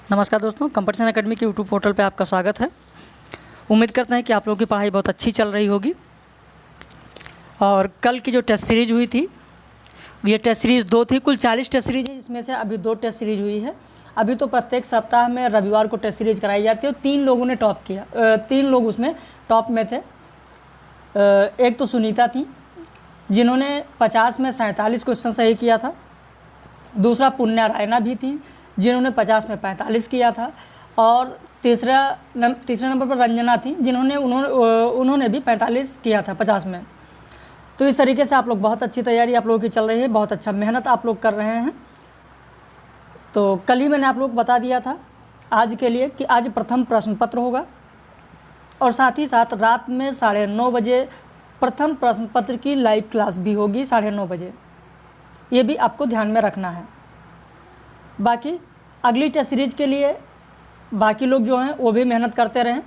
नमस्कार दोस्तों, competition academy के यूट्यूब पोर्टल पे आपका स्वागत है। उम्मीद करते हैं कि आप लोगों की पढ़ाई बहुत अच्छी चल रही होगी। और कल की जो टेस्ट सीरीज हुई थी, ये टेस्ट सीरीज़ 2 थी। कुल 40 टेस्ट सीरीज है, इसमें से अभी 2 टेस्ट सीरीज हुई है। अभी तो प्रत्येक सप्ताह में रविवार को टेस्ट सीरीज कराई जाती है और 3 लोगों ने टॉप किया। 3 लोग उसमें टॉप में थे। एक तो सुनीता थी जिन्होंने 50 में 47 क्वेश्चन सही किया था। दूसरा पुण्या रायना भी थी जिन्होंने 50 में 45 किया था। और तीसरे नंबर पर रंजना थी उन्होंने भी 45 किया था 50 में। तो इस तरीके से आप लोग बहुत अच्छी तैयारी आप लोगों की चल रही है, बहुत अच्छा मेहनत आप लोग कर रहे हैं। तो कल ही मैंने आप लोग को बता दिया था आज के लिए कि आज प्रथम प्रश्न पत्र होगा और साथ ही साथ रात में 9:30 बजे प्रथम प्रश्न पत्र की लाइव क्लास भी होगी 9:30 बजे। ये भी आपको ध्यान में रखना है। बाकी अगली टेस्ट सीरीज के लिए बाकी लोग जो हैं वो भी मेहनत करते रहें।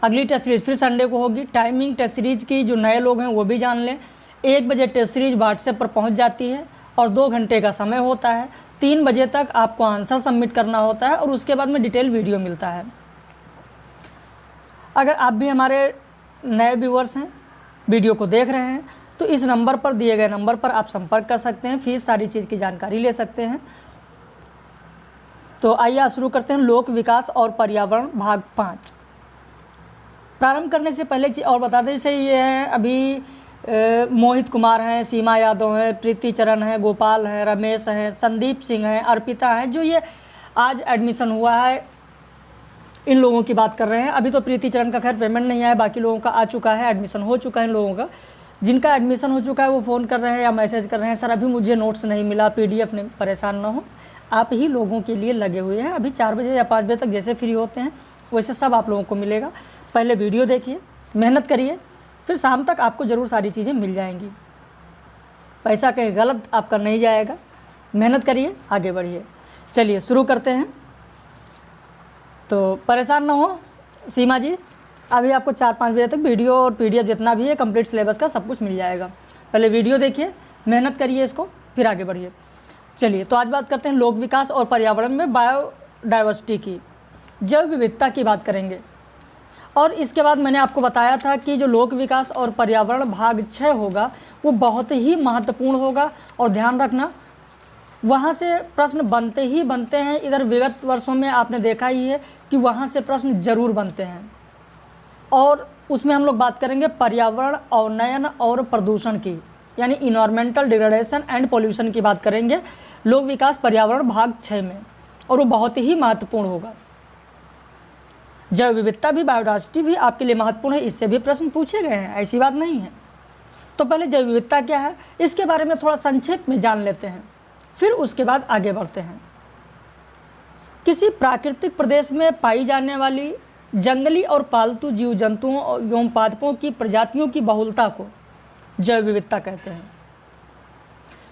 अगली टेस्ट सीरीज फिर संडे को होगी। टाइमिंग टेस्ट सीरीज की जो नए लोग हैं वो भी जान लें। 1 बजे टेस्ट सीरीज व्हाट्सएप पर पहुंच जाती है और 2 घंटे का समय होता है। 3 बजे तक आपको आंसर सबमिट करना होता है और उसके बाद में डिटेल वीडियो मिलता है। अगर आप भी हमारे नए व्यूअर्स हैं, वीडियो को देख रहे हैं, तो इस नंबर पर दिए गए नंबर पर आप संपर्क कर सकते हैं, फिर सारी चीज़ की जानकारी ले सकते हैं। तो आइए शुरू करते हैं। लोक विकास और पर्यावरण भाग 5। प्रारंभ करने से पहले एक चीज़ और बता दें, जैसे ये है अभी मोहित कुमार हैं, सीमा यादव हैं, प्रीति चरण हैं, गोपाल हैं, रमेश हैं, संदीप सिंह हैं, अर्पिता हैं, जो ये आज एडमिशन हुआ है, इन लोगों की बात कर रहे हैं। अभी तो प्रीति चरण का खैर पेमेंट नहीं आया, बाकी लोगों का आ चुका है, एडमिशन हो चुका है। इन लोगों का जिनका एडमिशन हो चुका है वो फ़ोन कर रहे हैं या मैसेज कर रहे हैं, सर अभी मुझे नोट्स नहीं मिला, PDF नहीं। परेशान ना हो, आप ही लोगों के लिए लगे हुए हैं। अभी 4 बजे या 5 बजे तक जैसे फ्री होते हैं वैसे सब आप लोगों को मिलेगा। पहले वीडियो देखिए, मेहनत करिए, फिर शाम तक आपको ज़रूर सारी चीज़ें मिल जाएंगी। पैसा कहीं गलत आपका नहीं जाएगा। मेहनत करिए, आगे बढ़िए। चलिए शुरू करते हैं। तो परेशान ना हो सीमा जी, अभी आपको 4-5 बजे तक वीडियो और PDF जितना भी है कंप्लीट सिलेबस का सब कुछ मिल जाएगा। पहले वीडियो देखिए, मेहनत करिए इसको, फिर आगे बढ़िए। चलिए तो आज बात करते हैं लोक विकास और पर्यावरण में बायोडाइवर्सिटी की, जैव विविधता की बात करेंगे। और इसके बाद मैंने आपको बताया था कि जो लोक विकास और पर्यावरण भाग 6 होगा वो बहुत ही महत्वपूर्ण होगा और ध्यान रखना वहाँ से प्रश्न बनते ही बनते हैं। इधर विगत वर्षों में आपने देखा ही है कि वहाँ से प्रश्न जरूर बनते हैं। और उसमें हम लोग बात करेंगे पर्यावरण अवनयन और प्रदूषण की, यानी इन्वायरमेंटल डिग्रेडेशन एंड पोल्यूशन की बात करेंगे लोक विकास पर्यावरण भाग 6 में, और वो बहुत ही महत्वपूर्ण होगा। जैव विविधता भी, बायोडाइवर्सिटी भी आपके लिए महत्वपूर्ण है, इससे भी प्रश्न पूछे गए हैं, ऐसी बात नहीं है। तो पहले जैव विविधता क्या है इसके बारे में थोड़ा संक्षेप में जान लेते हैं, फिर उसके बाद आगे बढ़ते हैं। किसी प्राकृतिक प्रदेश में पाई जाने वाली जंगली और पालतू जीव जंतुओं एवं पादपों की प्रजातियों की बहुलता को जैव विविधता कहते हैं।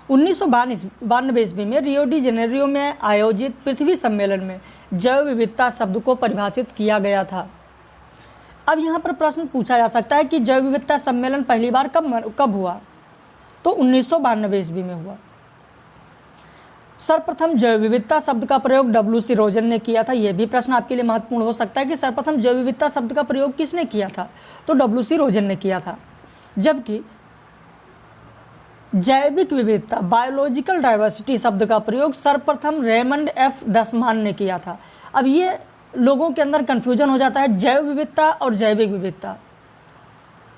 1992 ईस्वी में रियो डी जेनेरियो में आयोजित पृथ्वी सम्मेलन में जैव विविधता शब्द को परिभाषित किया गया था। अब यहाँ पर प्रश्न पूछा जा सकता है कि जैव विविधता सम्मेलन पहली बार कब हुआ? तो 1992 ईस्वी में हुआ। सर्वप्रथम जैव विविधता शब्द का प्रयोग WC रोजन ने किया था। यह भी प्रश्न आपके लिए महत्वपूर्ण हो सकता है कि सर्वप्रथम जैव विविधता शब्द का प्रयोग किसने किया था? तो WC रोजन ने किया था। जबकि जैविक विविधता बायोलॉजिकल डाइवर्सिटी शब्द का प्रयोग सर्वप्रथम रेमंड F दसमान ने किया था। अब ये लोगों के अंदर कन्फ्यूजन हो जाता है, जैव विविधता और जैविक विविधता,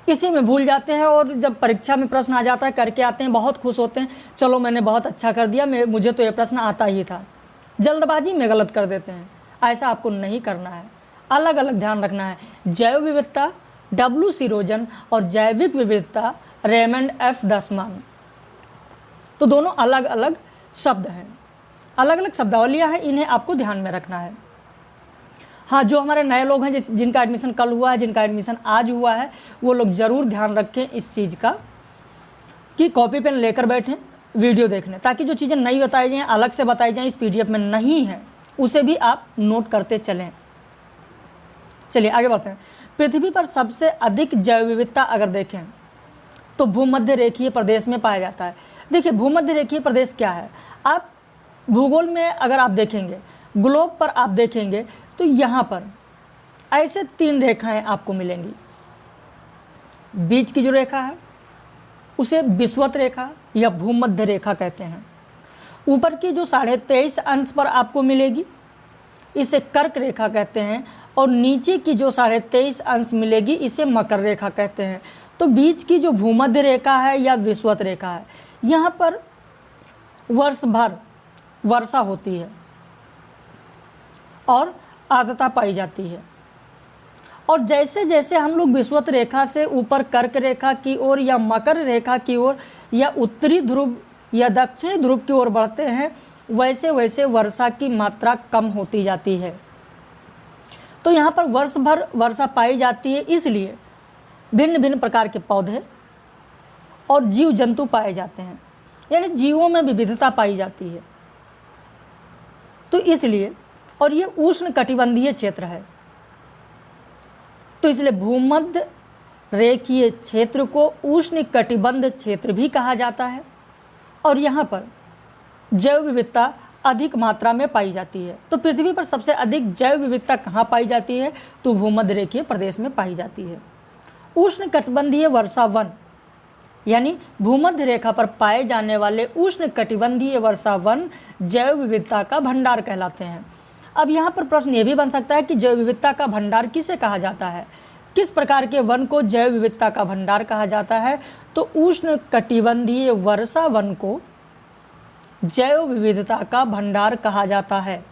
इसी में भूल जाते हैं। और जब परीक्षा में प्रश्न आ जाता है करके आते हैं, बहुत खुश होते हैं, चलो मैंने बहुत अच्छा कर दिया, मुझे तो ये प्रश्न आता ही था। जल्दबाजी में गलत कर देते हैं। ऐसा आपको नहीं करना है, अलग अलग ध्यान रखना है। जैव विविधता WC रोजन और जैविक विविधता रेमंड F दसमान, तो दोनों अलग अलग शब्द हैं, अलग अलग शब्दावलियाँ हैं, इन्हें आपको ध्यान में रखना है। हाँ, जो हमारे नए लोग हैं जिनका एडमिशन कल हुआ है, जिनका एडमिशन आज हुआ है, वो लोग ज़रूर ध्यान रखें इस चीज़ का कि कॉपी पेन लेकर बैठें वीडियो देखने, ताकि जो चीज़ें नहीं बताई जाएँ, अलग से बताई जाएँ, इस PDF में नहीं है, उसे भी आप नोट करते चलें। चलिए आगे बढ़ते हैं। पृथ्वी पर सबसे अधिक जैव विविधता अगर देखें तो भूमध्य रेखीय प्रदेश में पाया जाता है। देखिए भूमध्य रेखीय प्रदेश क्या है, आप भूगोल में अगर आप देखेंगे, ग्लोब पर आप देखेंगे तो यहाँ पर ऐसे 3 रेखाएं आपको मिलेंगी। बीच की जो रेखा है उसे विषुवत रेखा या भूमध्य रेखा कहते हैं। ऊपर की जो 23.5 अंश पर आपको मिलेगी इसे कर्क रेखा कहते हैं, और नीचे की जो 23.5 अंश मिलेगी इसे मकर रेखा कहते हैं। तो बीच की जो भूमध्य रेखा है या विषुवत रेखा है, यहाँ पर वर्ष भर वर्षा होती है और आर्द्रता पाई जाती है। और जैसे जैसे हम लोग विषुवत रेखा से ऊपर कर्क रेखा की ओर या मकर रेखा की ओर या उत्तरी ध्रुव या दक्षिणी ध्रुव की ओर बढ़ते हैं, वैसे वैसे वर्षा की मात्रा कम होती जाती है। तो यहाँ पर वर्ष भर वर्षा पाई जाती है, इसलिए भिन्न भिन्न प्रकार के पौधे और जीव जंतु पाए जाते हैं, यानी जीवों में विविधता पाई जाती है। तो इसलिए, और ये उष्ण कटिबंधीय क्षेत्र है, तो इसलिए भूमध्य रेखीय क्षेत्र को उष्ण कटिबंध क्षेत्र भी कहा जाता है। और यहाँ पर जैव विविधता अधिक मात्रा में पाई जाती है। तो पृथ्वी पर सबसे अधिक जैव विविधता कहाँ पाई जाती है? तो भूमध्य रेखीय प्रदेश में पाई जाती है। उष्ण कटिबंधीय वर्षा वन, यानी भूमध्य रेखा पर पाए जाने वाले उष्ण कटिबंधीय वर्षा वन जैव विविधता का भंडार कहलाते हैं। अब यहाँ पर प्रश्न ये भी बन सकता है कि जैव विविधता का भंडार किसे कहा जाता है? किस प्रकार के वन को जैव विविधता का भंडार कहा जाता है? तो उष्ण कटिबंधीय वर्षा वन को जैव विविधता का भंडार कहा जाता है।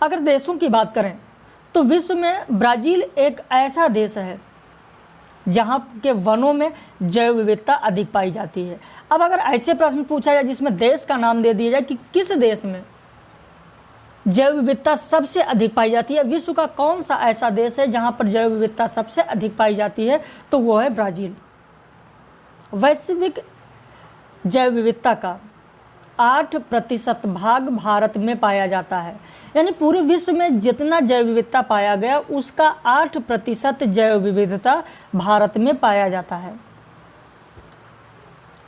अगर देशों की बात करें तो विश्व में ब्राज़ील एक ऐसा देश है जहाँ के वनों में जैव विविधता अधिक पाई जाती है। अब अगर ऐसे प्रश्न पूछा जाए जिसमें देश का नाम दे दिया जाए कि किस देश में जैव विविधता सबसे अधिक पाई जाती है, विश्व का कौन सा ऐसा देश है जहाँ पर जैव विविधता सबसे अधिक पाई जाती है, तो वो है ब्राज़ील। वैश्विक जैव विविधता का 8% भाग भारत में पाया जाता है, यानी पूरे विश्व में जितना जैव विविधता पाया गया उसका 8% जैव विविधता भारत में पाया जाता है।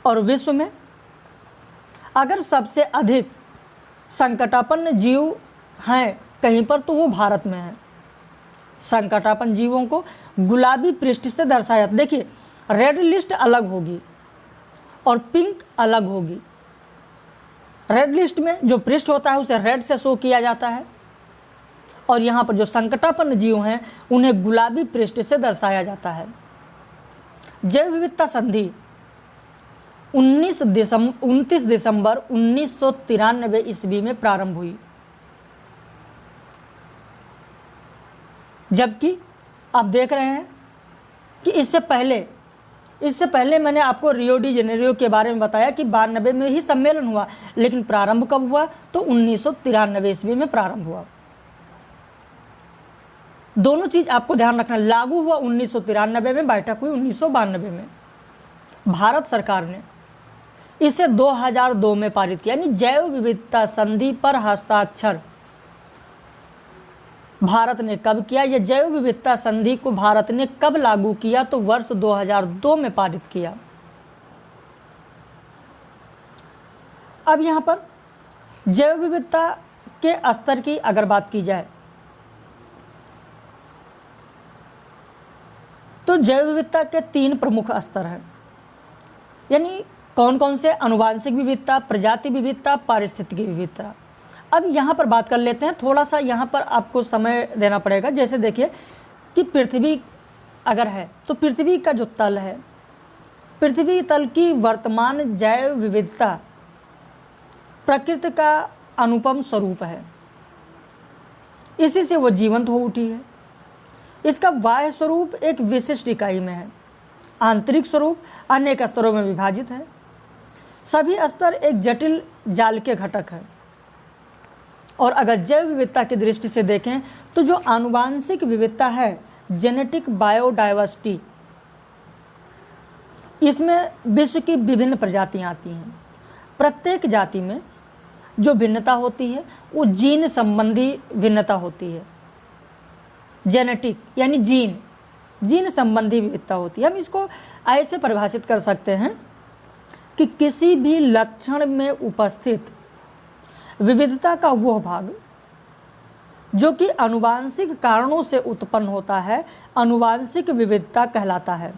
और विश्व में अगर सबसे अधिक संकटापन्न जीव हैं कहीं पर तो वो भारत में है। संकटापन्न जीवों को गुलाबी पृष्ठ से दर्शाया, देखिए रेड लिस्ट अलग होगी और पिंक अलग होगी। रेड लिस्ट में जो पृष्ठ होता है उसे रेड से शो किया जाता है, और यहाँ पर जो संकटापन्न जीव हैं उन्हें गुलाबी पृष्ठ से दर्शाया जाता है। जैव विविधता संधि 29 दिसंबर 1993 ईस्वी में प्रारंभ हुई, जबकि आप देख रहे हैं कि इससे पहले मैंने आपको रियो डी जेनेरियो के बारे में बताया कि 92 में ही सम्मेलन हुआ, लेकिन प्रारंभ कब हुआ? तो 1993 ईस्वी में प्रारंभ हुआ। दोनों चीज आपको ध्यान रखना, लागू हुआ 1993 में, बैठक हुई 1992 में। भारत सरकार ने इसे 2002 में पारित किया, यानी जैव विविधता संधि पर हस्ताक्षर भारत ने कब किया? यह जैव विविधता संधि को भारत ने कब लागू किया? तो वर्ष 2002 में पारित किया। अब यहाँ पर जैव विविधता के स्तर की अगर बात की जाए तो जैव विविधता के 3 प्रमुख स्तर हैं, यानी कौन कौन से? आनुवांशिक विविधता, प्रजाति विविधता, पारिस्थितिकी विविधता। अब यहाँ पर बात कर लेते हैं, थोड़ा सा यहाँ पर आपको समय देना पड़ेगा। जैसे देखिए कि पृथ्वी अगर है तो पृथ्वी का जो तल है, पृथ्वी तल की वर्तमान जैव विविधता प्रकृति का अनुपम स्वरूप है, इसी से वो जीवंत हो उठी है। इसका बाह्य स्वरूप एक विशिष्ट इकाई में है, आंतरिक स्वरूप अनेक स्तरों में विभाजित है। सभी स्तर एक जटिल जाल के घटक है। और अगर जैव विविधता की दृष्टि से देखें तो जो आनुवांशिक विविधता है, जेनेटिक बायोडाइवर्सिटी, इसमें विश्व की विभिन्न प्रजातियां आती हैं। प्रत्येक जाति में जो भिन्नता होती है वो जीन संबंधी भिन्नता होती है। जेनेटिक यानी जीन संबंधी विविधता होती है। हम इसको ऐसे परिभाषित कर सकते हैं कि किसी भी लक्षण में उपस्थित विविधता का वह भाग जो कि आनुवांशिक कारणों से उत्पन्न होता है आनुवांशिक विविधता कहलाता है।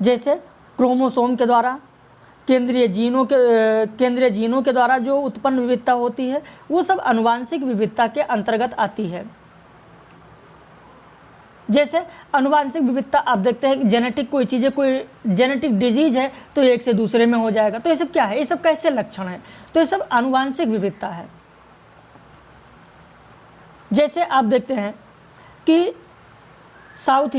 जैसे क्रोमोसोम के द्वारा, केंद्रीय जीनों के द्वारा जो उत्पन्न विविधता होती है वो सब आनुवांशिक विविधता के अंतर्गत आती है। जैसे आनुवांशिक विविधता आप देखते हैं कि जेनेटिक कोई चीज़ है, कोई जेनेटिक डिजीज है तो एक से दूसरे में हो जाएगा। तो ये सब क्या है, ये सब कैसे लक्षण है, तो ये सब आनुवांशिक विविधता है। जैसे आप देखते हैं कि साउथ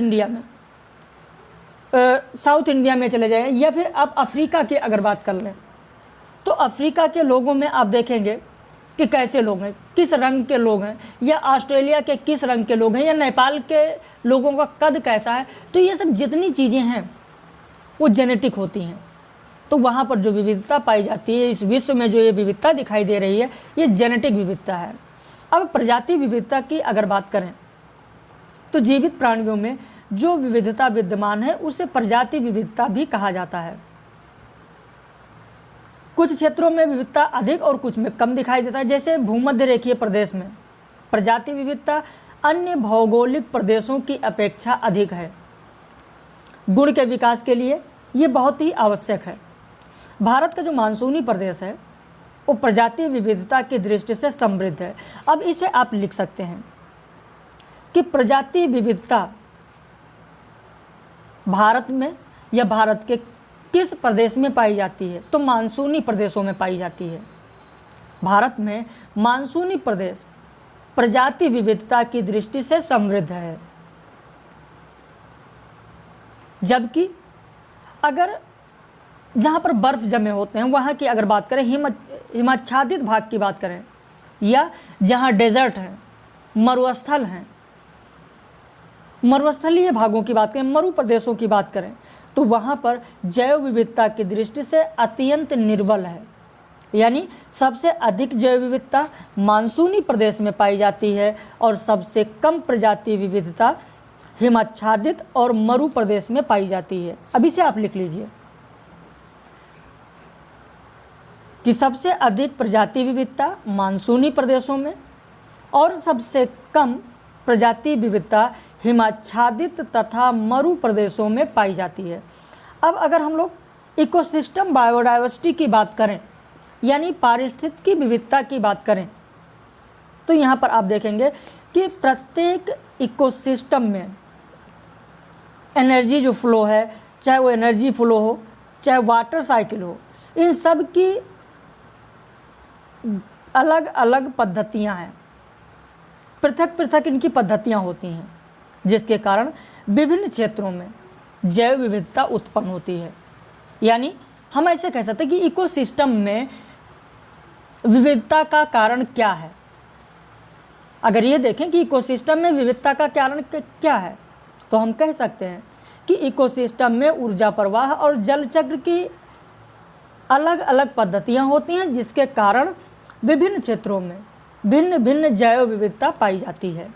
इंडिया में चले जाएं या फिर आप अफ्रीका की अगर बात कर लें तो अफ्रीका के लोगों में आप देखेंगे कि कैसे लोग हैं, किस रंग के लोग हैं, या ऑस्ट्रेलिया के किस रंग के लोग हैं, या नेपाल के लोगों का कद कैसा है। तो ये सब जितनी चीज़ें हैं वो जेनेटिक होती हैं। तो वहाँ पर जो विविधता पाई जाती है, इस विश्व में जो ये विविधता दिखाई दे रही है, ये जेनेटिक विविधता है। अब प्रजाति विविधता की अगर बात करें तो जीवित प्राणियों में जो विविधता विद्यमान है उसे प्रजाति विविधता भी कहा जाता है। कुछ क्षेत्रों में विविधता अधिक और कुछ में कम दिखाई देता है। जैसे भूमध्य रेखीय प्रदेश में प्रजाति विविधता अन्य भौगोलिक प्रदेशों की अपेक्षा अधिक है। गुण के विकास के लिए ये बहुत ही आवश्यक है। भारत का जो मानसूनी प्रदेश है वो प्रजाति विविधता की दृष्टि से समृद्ध है। अब इसे आप लिख सकते हैं कि प्रजाति विविधता भारत में या भारत के किस प्रदेश में पाई जाती है, तो मानसूनी प्रदेशों में पाई जाती है। भारत में मानसूनी प्रदेश प्रजाति विविधता की दृष्टि से समृद्ध है। जबकि अगर जहाँ पर बर्फ जमे होते हैं वहाँ की अगर बात करें, हिमाच्छादित भाग की बात करें, या जहाँ डेजर्ट हैं, मरुस्थल हैं, मरुस्थलीय भागों की बात करें, मरु प्रदेशों की बात करें, तो वहाँ पर जैव विविधता की दृष्टि से अत्यंत निर्बल है। यानी सबसे अधिक जैव विविधता मानसूनी प्रदेश में पाई जाती है और सबसे कम प्रजाति विविधता हिमाच्छादित और मरु प्रदेश में पाई जाती है। अब इसे आप लिख लीजिए कि सबसे अधिक प्रजाति विविधता मानसूनी प्रदेशों में और सबसे कम प्रजाति विविधता हिमाच्छादित तथा मरु प्रदेशों में पाई जाती है। अब अगर हम लोग इकोसिस्टम बायोडाइवर्सिटी की बात करें, यानी पारिस्थितिकी विविधता की बात करें, तो यहाँ पर आप देखेंगे कि प्रत्येक इकोसिस्टम में एनर्जी जो फ्लो है, चाहे वो एनर्जी फ्लो हो, चाहे वाटर साइकिल हो, इन सब की अलग अलग पद्धतियाँ हैं, पृथक पृथक इनकी पद्धतियाँ होती हैं, जिसके कारण विभिन्न क्षेत्रों में जैव विविधता उत्पन्न होती है। यानी हम ऐसे कह सकते हैं कि इकोसिस्टम में विविधता का कारण क्या है। अगर ये देखें कि इकोसिस्टम में विविधता का कारण क्या है, तो हम कह सकते हैं कि इकोसिस्टम में ऊर्जा प्रवाह और जल चक्र की अलग अलग पद्धतियाँ होती हैं, जिसके कारण विभिन्न क्षेत्रों में भिन्न भिन्न जैव विविधता पाई जाती है।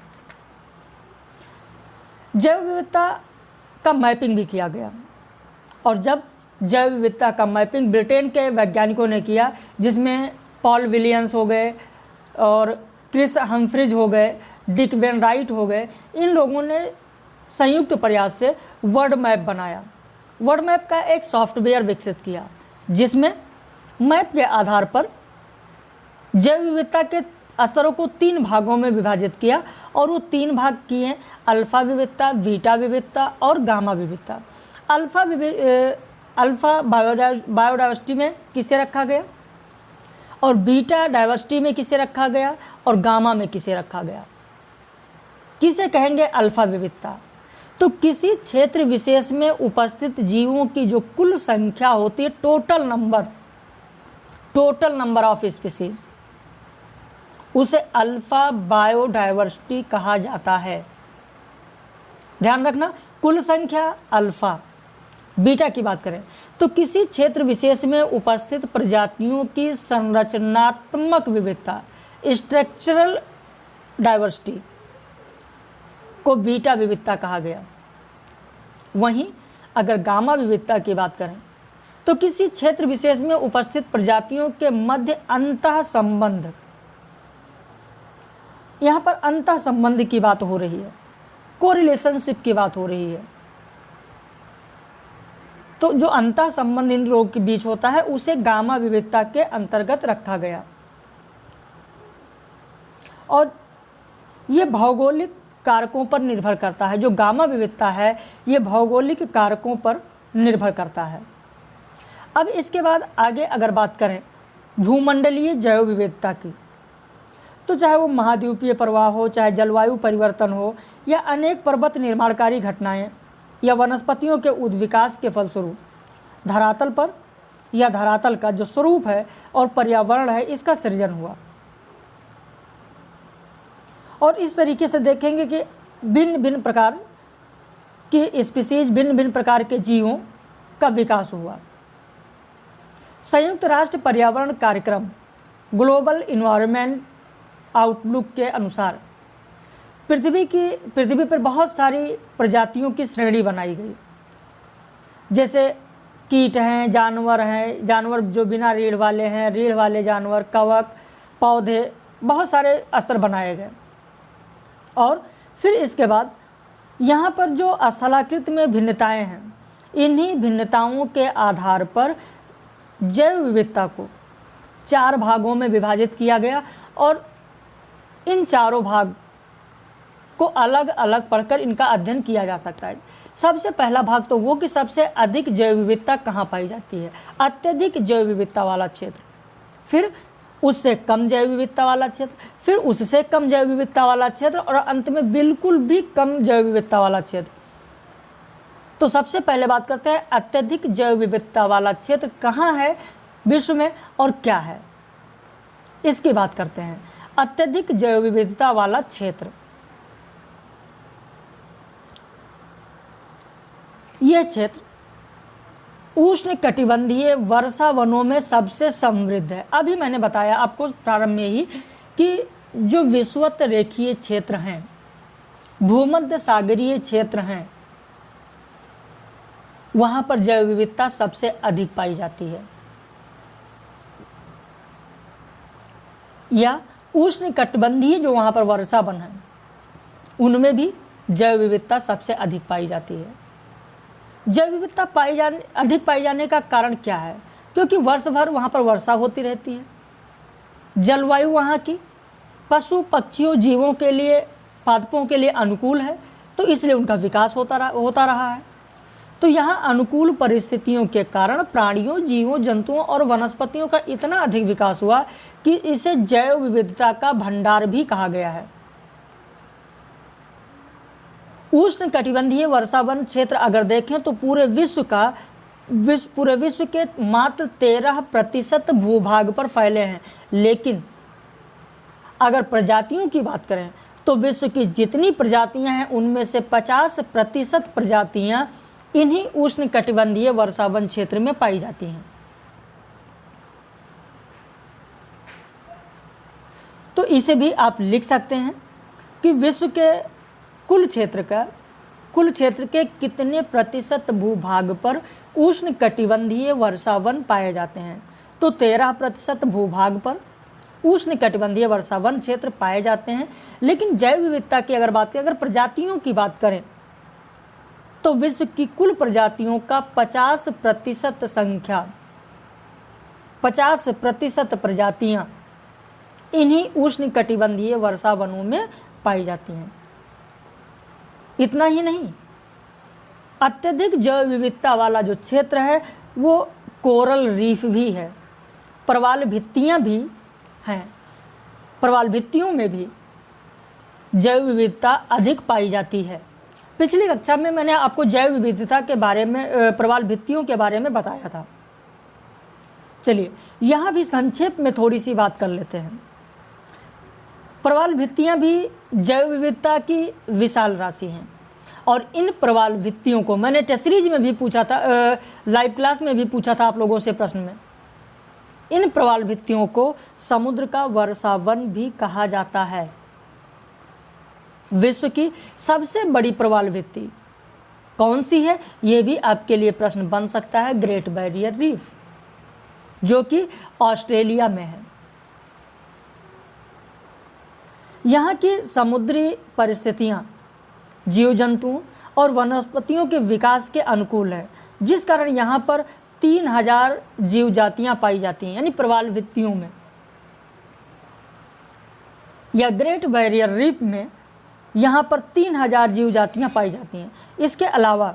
जैव विविधता का मैपिंग भी किया गया, और जब जैव विविधता का मैपिंग ब्रिटेन के वैज्ञानिकों ने किया, जिसमें पॉल विलियम्स हो गए और क्रिस हम्फ्रीज हो गए, डिक वेन राइट हो गए, इन लोगों ने संयुक्त प्रयास से वर्ल्ड मैप बनाया। वर्ल्ड मैप का एक सॉफ्टवेयर विकसित किया, जिसमें मैप के आधार पर जैव विविधता के स्तरों को 3 भागों में विभाजित किया, और वो 3 भाग किए अल्फा विविधता, बीटा विविधता और गामा विविधता। अल्फा बायोडाइवर्सिटी में किसे रखा गया, और बीटा डाइवर्सिटी में किसे रखा गया, और गामा में किसे रखा गया। किसे कहेंगे अल्फा विविधता, तो किसी क्षेत्र विशेष में उपस्थित जीवों की जो कुल संख्या होती है, टोटल नंबर ऑफ स्पीसीज, उसे अल्फा बायोडाइवर्सिटी कहा जाता है। ध्यान रखना, कुल संख्या अल्फा। बीटा की बात करें तो किसी क्षेत्र विशेष में उपस्थित प्रजातियों की संरचनात्मक विविधता, स्ट्रक्चरल डाइवर्सिटी को बीटा विविधता कहा गया। वहीं अगर गामा विविधता की बात करें तो किसी क्षेत्र विशेष में उपस्थित प्रजातियों के मध्य अंतः संबंध, यहाँ पर अंतः संबंध की बात हो रही है, कोरिलेशनशिप की बात हो रही है। तो जो अंतः संबंध इन लोगों के बीच होता है उसे गामा विविधता के अंतर्गत रखा गया। और ये भौगोलिक कारकों पर निर्भर करता है। जो गामा विविधता है ये भौगोलिक कारकों पर निर्भर करता है। अब इसके बाद आगे अगर बात करें भूमंडलीय जैव विविधता की, तो चाहे वो महाद्वीपीय प्रवाह हो, चाहे जलवायु परिवर्तन हो, या अनेक पर्वत निर्माणकारी घटनाएं, या वनस्पतियों के उद्विकास के फलस्वरूप धरातल पर या धरातल का जो स्वरूप है और पर्यावरण है इसका सृजन हुआ। और इस तरीके से देखेंगे कि भिन्न भिन्न प्रकार की स्पीसीज, भिन्न भिन्न प्रकार के जीवों का विकास हुआ। संयुक्त राष्ट्र पर्यावरण कार्यक्रम ग्लोबल इन्वायरमेंट आउटलुक के अनुसार पृथ्वी पर बहुत सारी प्रजातियों की श्रेणी बनाई गई, जैसे कीट हैं, जानवर जो बिना रीढ़ वाले हैं, रीढ़ वाले जानवर, कवक, पौधे, बहुत सारे स्तर बनाए गए। और फिर इसके बाद यहाँ पर जो स्थलाकृत में भिन्नताएं हैं, इन्हीं भिन्नताओं के आधार पर जैव विविधता को 4 भागों में विभाजित किया गया। और इन चारों भाग को अलग अलग पढ़कर इनका अध्ययन किया जा सकता है। सबसे पहला भाग तो वो कि सबसे अधिक जैव विविधता कहाँ पाई जाती है, अत्यधिक जैव विविधता वाला क्षेत्र, फिर उससे कम जैव विविधता वाला क्षेत्र, फिर उससे कम जैव विविधता वाला क्षेत्र, और अंत में बिल्कुल भी कम जैव विविधता वाला क्षेत्र। तो सबसे पहले बात करते हैं अत्यधिक जैव विविधता वाला क्षेत्र कहाँ है विश्व में और क्या है, इसकी बात करते हैं। अत्यधिक जैव विविधता वाला क्षेत्र, यह क्षेत्र उष्ण कटिबंधीय वर्षा वनों में सबसे समृद्ध है। अभी मैंने बताया आपको प्रारंभ में ही कि जो विषुवत रेखीय क्षेत्र हैं, भूमध्य सागरीय क्षेत्र हैं, वहां पर जैव विविधता सबसे अधिक पाई जाती है। या उष्ण कटिबंधीय जो वहां पर वर्षा वन है उनमें भी जैव विविधता सबसे अधिक पाई जाती है। जैव विविधता अधिक पाई जाने का कारण क्या है? क्योंकि वर्ष भर वहाँ पर वर्षा होती रहती है, जलवायु वहाँ की पशु पक्षियों जीवों के लिए, पादपों के लिए अनुकूल है, तो इसलिए उनका विकास होता रहा है। तो यहाँ अनुकूल परिस्थितियों के कारण प्राणियों, जीवों, जंतुओं और वनस्पतियों का इतना अधिक विकास हुआ कि इसे जैव विविधता का भंडार भी कहा गया है। उष्ण कटिबंधीय वर्षा वन क्षेत्र अगर देखें तो पूरे विश्व के मात्र 13% भूभाग पर फैले हैं। लेकिन अगर प्रजातियों की बात करें तो विश्व की जितनी प्रजातियां हैं उनमें से 50% प्रजातियां इन्हीं उष्ण कटिबंधीय वर्षा वन क्षेत्र में पाई जाती हैं। तो इसे भी आप लिख सकते हैं कि विश्व के कुल क्षेत्र के कितने प्रतिशत भूभाग पर उष्ण कटिबंधीय वर्षा वन पाए जाते हैं। तो 13% भूभाग पर उष्ण कटिबंधीय वर्षा वन क्षेत्र पाए जाते हैं। लेकिन जैव विविधता की अगर बात करें, अगर प्रजातियों की बात करें तो विश्व की कुल प्रजातियों का 50% संख्या, 50% प्रजातियां इन्हीं उष्ण कटिबंधीय वर्षा वनों में पाई जाती हैं। इतना ही नहीं, अत्यधिक जैव विविधता वाला जो क्षेत्र है वो कोरल रीफ भी है, प्रवाल भित्तियां भी हैं। प्रवाल भित्तियों में भी जैव विविधता अधिक पाई जाती है। पिछली कक्षा में मैंने आपको जैव विविधता के बारे में, प्रवाल भित्तियों के बारे में बताया था। चलिए यहाँ भी संक्षेप में थोड़ी सी बात कर लेते हैं। प्रवाल भित्तियाँ भी जैव विविधता की विशाल राशि हैं और इन प्रवाल भित्तियों को मैंने टेस्ट सीरीज में भी पूछा था, लाइव क्लास में भी पूछा था आप लोगों से प्रश्न में। इन प्रवाल भित्तियों को समुद्र का वर्षा वन भी कहा जाता है। विश्व की सबसे बड़ी प्रवाल भित्ति कौन सी है, ये भी आपके लिए प्रश्न बन सकता है। ग्रेट बैरियर रीफ, जो कि ऑस्ट्रेलिया में है। यहाँ की समुद्री परिस्थितियाँ जीव जंतुओं और वनस्पतियों के विकास के अनुकूल है, जिस कारण यहाँ पर 3000 जीव जातियाँ पाई जाती हैं, यानी प्रवाल भित्तियों में या ग्रेट बैरियर रीफ में यहाँ पर 3000 जीव जातियाँ पाई जाती हैं। इसके अलावा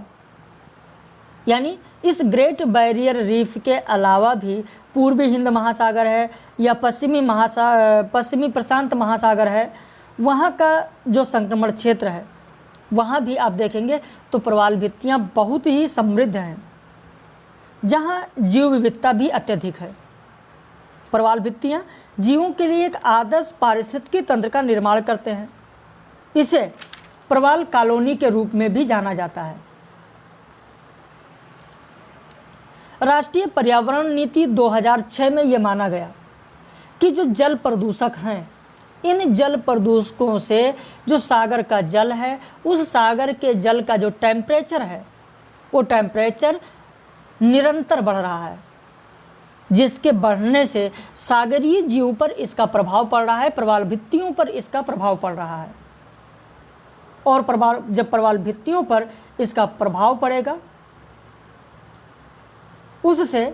यानी इस ग्रेट बैरियर रीफ के अलावा भी पूर्वी हिंद महासागर है या पश्चिमी प्रशांत महासागर है, वहाँ का जो संक्रमण क्षेत्र है वहाँ भी आप देखेंगे तो प्रवाल भित्तियाँ बहुत ही समृद्ध हैं, जहाँ जीव विविधता भी अत्यधिक है। प्रवाल भित्तियाँ जीवों के लिए एक आदर्श पारिस्थितिकी तंत्र का निर्माण करते हैं। इसे प्रवाल कॉलोनी के रूप में भी जाना जाता है। राष्ट्रीय पर्यावरण नीति 2006 में ये माना गया कि जो जल प्रदूषक हैं, इन जल प्रदूषकों से जो सागर का जल है, उस सागर के जल का जो टेम्परेचर है, वो टेम्परेचर निरंतर बढ़ रहा है, जिसके बढ़ने से सागरीय जीवों पर इसका प्रभाव पड़ रहा है, प्रवाल भित्तियों पर इसका प्रभाव पड़ रहा है। और जब प्रवाल भित्तियों पर इसका प्रभाव पड़ेगा, उससे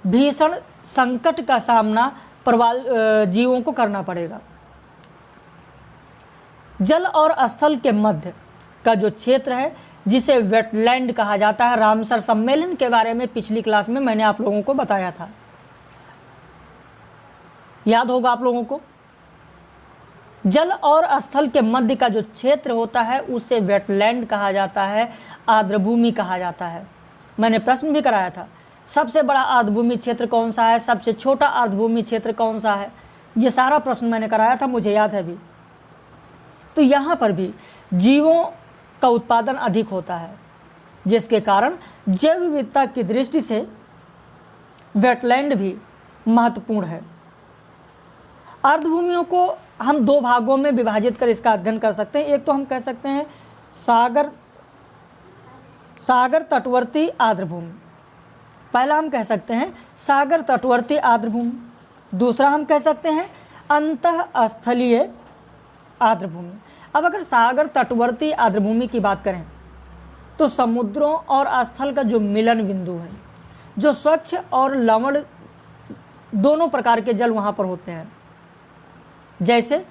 भीषण संकट का सामना प्रवाल जीवों को करना पड़ेगा। जल और स्थल के मध्य का जो क्षेत्र है, जिसे वेटलैंड कहा जाता है, रामसर सम्मेलन के बारे में पिछली क्लास में मैंने आप लोगों को बताया था, याद होगा आप लोगों को। जल और स्थल के मध्य का जो क्षेत्र होता है उसे वेटलैंड कहा जाता है, आर्द्रभूमि कहा जाता है। मैंने प्रश्न भी कराया था, सबसे बड़ा आर्द्रभूमि क्षेत्र कौन सा है, सबसे छोटा आर्द्रभूमि क्षेत्र कौन सा है, ये सारा प्रश्न मैंने कराया था, मुझे याद है भी। तो यहाँ पर भी जीवों का उत्पादन अधिक होता है, जिसके कारण जैव विविधता की दृष्टि से वेटलैंड भी महत्वपूर्ण है। आर्द्रभूमियों को हम दो भागों में विभाजित कर इसका अध्ययन कर सकते हैं। एक तो हम कह सकते हैं सागर तटवर्ती आर्द्रभूमि, पहला हम कह सकते हैं सागर तटवर्ती आर्द्रभूमि, दूसरा हम कह सकते हैं अंतःस्थलीय आर्द्रभूमि। अब अगर सागर तटवर्ती आर्द्रभूमि की बात करें तो समुद्रों और स्थल का जो मिलन बिंदु है, जो स्वच्छ और लवण दोनों प्रकार के जल वहाँ पर होते हैं, जैसे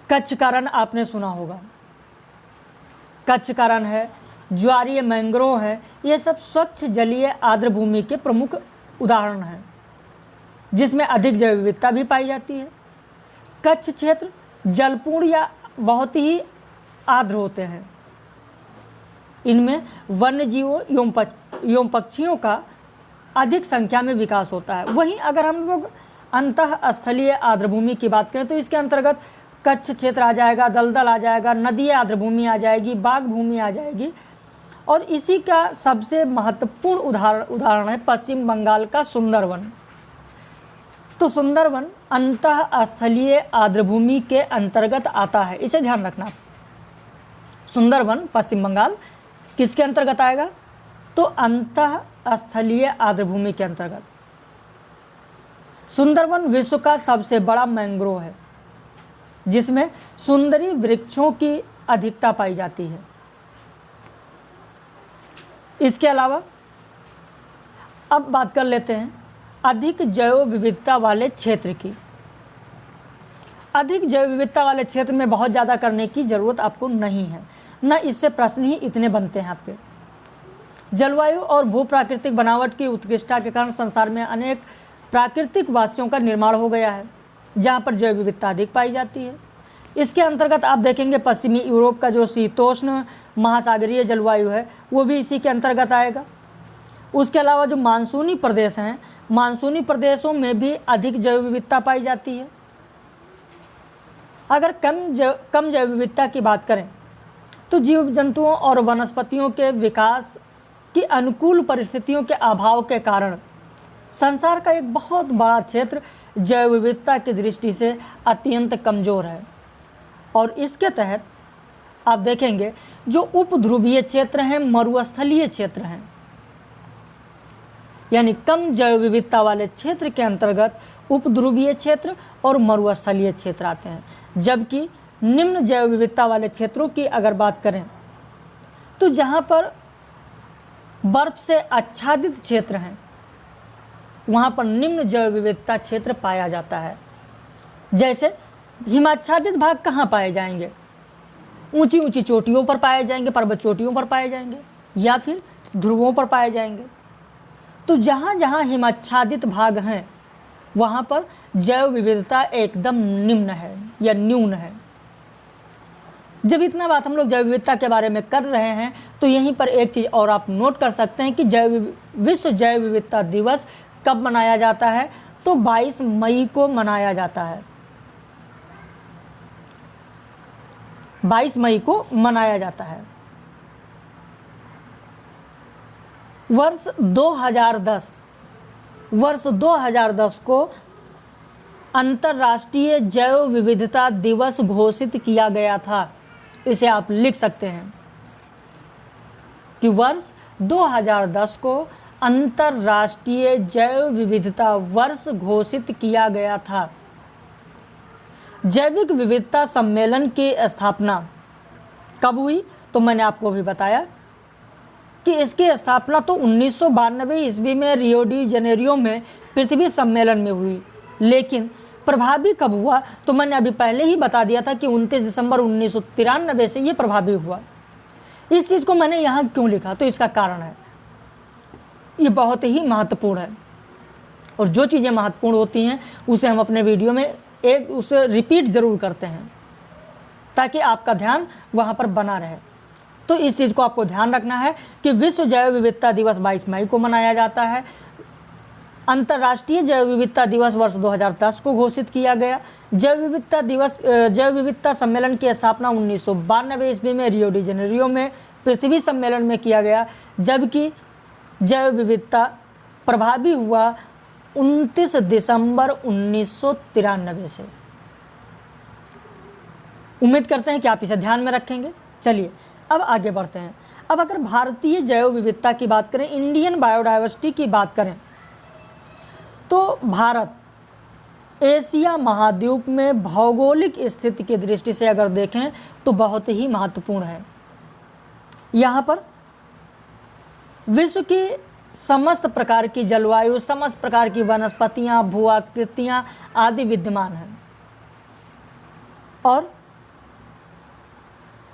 कच्छ का रण आपने सुना होगा, कच्छ का रण है, ज्वारीय मैंग्रोव है, ये सब स्वच्छ जलीय आर्द्रभूमि के प्रमुख उदाहरण हैं, जिसमें अधिक जैव विविधता भी पाई जाती है। कच्छ क्षेत्र जलपूर्ण या बहुत ही आर्द्र होते हैं, इनमें वन्य जीवों एवं पक्षियों का अधिक संख्या में विकास होता है। वहीं अगर हम लोग अंतःस्थलीय आर्द्रभूमि की बात करें तो इसके अंतर्गत कच्छ क्षेत्र आ जाएगा, दलदल आ जाएगा, नदीय आर्द्रभूमि आ जाएगी, बाग भूमि आ जाएगी, और इसी का सबसे महत्वपूर्ण उदाहरण है पश्चिम बंगाल का सुंदरवन। तो सुंदरवन अंतःस्थलीय आर्द्रभूमि के अंतर्गत आता है, इसे ध्यान रखना। सुंदरवन पश्चिम बंगाल किसके अंतर्गत आएगा, तो अंतःस्थलीय आर्द्रभूमि के अंतर्गत। सुंदरवन विश्व का सबसे बड़ा मैंग्रोव है, जिसमें सुंदरी वृक्षों की अधिकता पाई जाती है। इसके अलावा अब बात कर लेते हैं अधिक जैव विविधता वाले क्षेत्र की। अधिक जैव विविधता वाले क्षेत्र में बहुत ज़्यादा करने की ज़रूरत आपको नहीं है, न इससे प्रश्न ही इतने बनते हैं आपके। जलवायु और भू प्राकृतिक बनावट की उत्कृष्टता के कारण संसार में अनेक प्राकृतिक वासियों का निर्माण हो गया है, जहाँ पर जैव विविधता अधिक पाई जाती है। इसके अंतर्गत आप देखेंगे पश्चिमी यूरोप का जो शीतोष्ण महासागरीय जलवायु है वो भी इसी के अंतर्गत आएगा। उसके अलावा जो मानसूनी प्रदेश हैं, मानसूनी प्रदेशों में भी अधिक जैव विविधता पाई जाती है। अगर कम जैव विविधता की बात करें तो जीव जंतुओं और वनस्पतियों के विकास की अनुकूल परिस्थितियों के अभाव के कारण संसार का एक बहुत बड़ा क्षेत्र जैव विविधता की दृष्टि से अत्यंत कमज़ोर है, और इसके तहत आप देखेंगे जो उपध्रुवीय क्षेत्र हैं, मरुस्थलीय क्षेत्र हैं, यानी कम जैव विविधता वाले क्षेत्र के अंतर्गत उपध्रुवीय क्षेत्र और मरुस्थलीय क्षेत्र आते हैं। जबकि निम्न जैव विविधता वाले क्षेत्रों की अगर बात करें तो जहाँ पर बर्फ से आच्छादित क्षेत्र हैं वहाँ पर निम्न जैव विविधता क्षेत्र पाया जाता है। जैसे हिमाच्छादित भाग कहाँ पाए जाएंगे? ऊंची ऊंची चोटियों पर पाए जाएंगे, पर्वत चोटियों पर पाए जाएंगे, या फिर ध्रुवों पर पाए जाएंगे। तो जहाँ जहाँ हिमाच्छादित भाग हैं वहाँ पर जैव विविधता एकदम निम्न है या न्यून है। जब इतना बात हम लोग जैव विविधता के बारे में कर रहे हैं तो यहीं पर एक चीज़ और आप नोट कर सकते हैं कि विश्व जैव विविधता दिवस कब मनाया जाता है? तो 22 मई को मनाया जाता है। 22 मई को मनाया जाता है। वर्ष 2010 को अंतर्राष्ट्रीय जैव विविधता दिवस घोषित किया गया था। इसे आप लिख सकते हैं कि वर्ष 2010 को अंतर्राष्ट्रीय जैव विविधता वर्ष घोषित किया गया था। जैविक विविधता सम्मेलन की स्थापना कब हुई? तो मैंने आपको अभी बताया कि इसकी स्थापना तो 1992 ईस्वी में रियो डी जेनेरियो में पृथ्वी सम्मेलन में हुई, लेकिन प्रभावी कब हुआ? तो मैंने अभी पहले ही बता दिया था कि 29 दिसंबर 1993 से ये प्रभावी हुआ। इस चीज़ को मैंने यहाँ क्यों लिखा? तो इसका कारण है, ये बहुत ही महत्वपूर्ण है, और जो चीज़ें महत्वपूर्ण होती हैं उसे हम अपने वीडियो में उसे रिपीट ज़रूर करते हैं ताकि आपका ध्यान वहाँ पर बना रहे। तो इस चीज़ को आपको ध्यान रखना है कि विश्व जैव विविधता दिवस 22 मई को मनाया जाता है। अंतर्राष्ट्रीय जैव विविधता दिवस वर्ष 2010 को घोषित किया गया। जैव विविधता सम्मेलन की स्थापना 1992 ईस्वी में रियो डी जेनेरियो में पृथ्वी सम्मेलन में किया गया, जबकि जैव विविधता प्रभावी हुआ 29 दिसंबर 1993 से। उम्मीद करते हैं कि आप इसे ध्यान में रखेंगे। चलिए अब आगे बढ़ते हैं। अब अगर भारतीय जैव विविधता की बात करें, इंडियन बायोडायवर्सिटी की बात करें, तो भारत एशिया महाद्वीप में भौगोलिक स्थिति की दृष्टि से अगर देखें तो बहुत ही महत्वपूर्ण है। यहाँ पर विश्व की समस्त प्रकार की जलवायु, समस्त प्रकार की वनस्पतियाँ, भू आकृतियाँ आदि विद्यमान हैं, और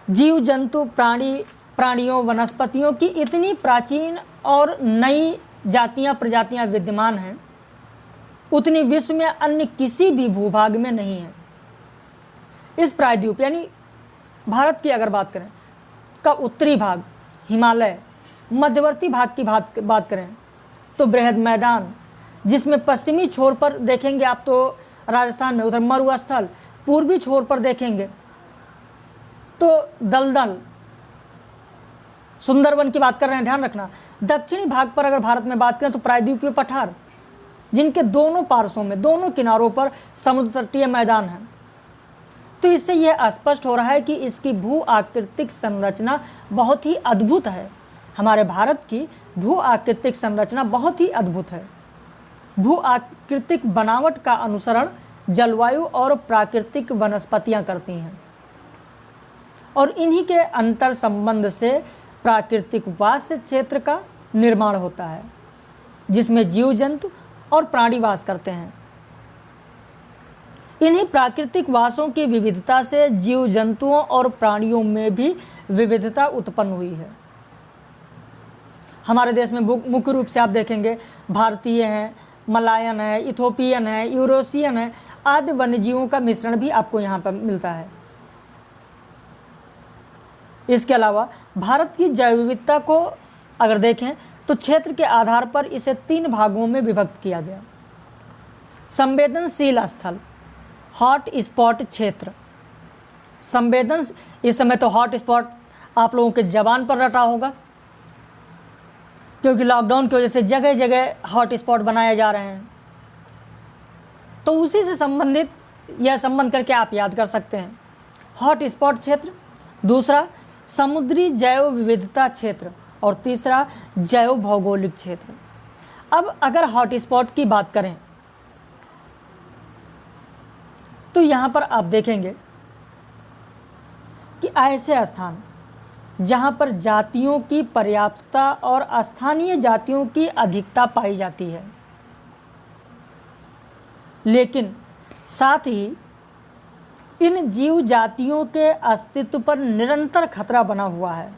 जीव जंतु, प्राणियों, वनस्पतियों की इतनी प्राचीन और नई जातियाँ, प्रजातियाँ विद्यमान हैं, उतनी विश्व में अन्य किसी भी भूभाग में नहीं है। इस प्रायद्वीप यानी भारत की अगर बात करें का उत्तरी भाग हिमालय, मध्यवर्ती भाग की बात करें तो बृहद मैदान, जिसमें पश्चिमी छोर पर देखेंगे आप तो राजस्थान में उधर मरुस्थल, पूर्वी छोर पर देखेंगे तो दलदल, सुंदरवन की बात कर रहे हैं, ध्यान रखना। दक्षिणी भाग पर अगर भारत में बात करें तो प्रायद्वीपीय पठार, जिनके दोनों पार्श्वों में, दोनों किनारों पर समुद्र तटीय मैदान है। तो इससे यह स्पष्ट हो रहा है कि इसकी भू आकृतिक संरचना बहुत ही अद्भुत है। हमारे भारत की भू आकृतिक संरचना बहुत ही अद्भुत है। भू आकृतिक बनावट का अनुसरण जलवायु और प्राकृतिक वनस्पतियां करती हैं, और इन्हीं के अंतर संबंध से प्राकृतिक वास्य क्षेत्र का निर्माण होता है, जिसमें जीव जंतु और प्राणी वास करते हैं। इन्हीं प्राकृतिक वासों की विविधता से जीव जंतुओं और प्राणियों में भी विविधता उत्पन्न हुई है। हमारे देश में मुख्य रूप से आप देखेंगे भारतीय हैं, मलायन है, इथोपियन है, यूरोशियन है आदि वन्यजीवों का मिश्रण भी आपको यहाँ पर मिलता है। इसके अलावा भारत की जैव विविधता को अगर देखें तो क्षेत्र के आधार पर इसे 3 भागों में विभक्त किया गया। संवेदनशील स्थल, हॉट स्पॉट क्षेत्र। इस समय तो हॉट स्पॉट आप लोगों के जबान पर रटा होगा, क्योंकि लॉकडाउन की वजह से जगह जगह हॉट स्पॉट बनाए जा रहे हैं। तो उसी से संबंधित यह संबंध करके आप याद कर सकते हैं। हॉट स्पॉट क्षेत्र दूसरा समुद्री जैव विविधता क्षेत्र और तीसरा जैव भौगोलिक क्षेत्र। अब अगर हॉटस्पॉट की बात करें तो यहाँ पर आप देखेंगे कि ऐसे स्थान जहाँ पर जातियों की पर्याप्तता और स्थानीय जातियों की अधिकता पाई जाती है, लेकिन साथ ही इन जीव जातियों के अस्तित्व पर निरंतर खतरा बना हुआ है,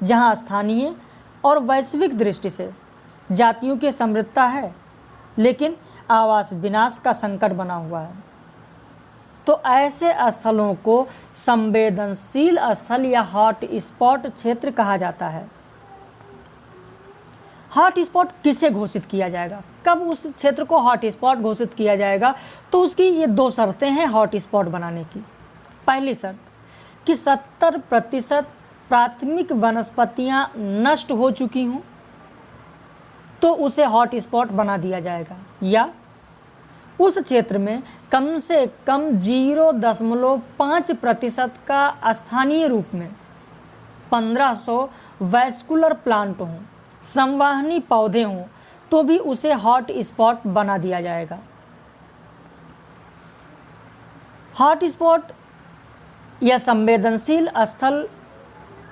जहाँ स्थानीय और वैश्विक दृष्टि से जातियों की समृद्धता है, लेकिन आवास विनाश का संकट बना हुआ है। तो ऐसे स्थलों को संवेदनशील स्थल या हॉट स्पॉट क्षेत्र कहा जाता है। हॉट स्पॉट किसे घोषित किया जाएगा, कब उस क्षेत्र को हॉट स्पॉट घोषित किया जाएगा, तो उसकी ये 2 शर्तें हैं हॉट स्पॉट बनाने की। पहली शर्त कि 70% प्राथमिक वनस्पतियां नष्ट हो चुकी हों तो उसे हॉट स्पॉट बना दिया जाएगा, या उस क्षेत्र में कम से कम 0.5% का स्थानीय रूप में 1500 वैस्कुलर प्लांट हों, संवाहनी पौधे हों, तो भी उसे हॉट स्पॉट बना दिया जाएगा। हॉट स्पॉट या संवेदनशील स्थल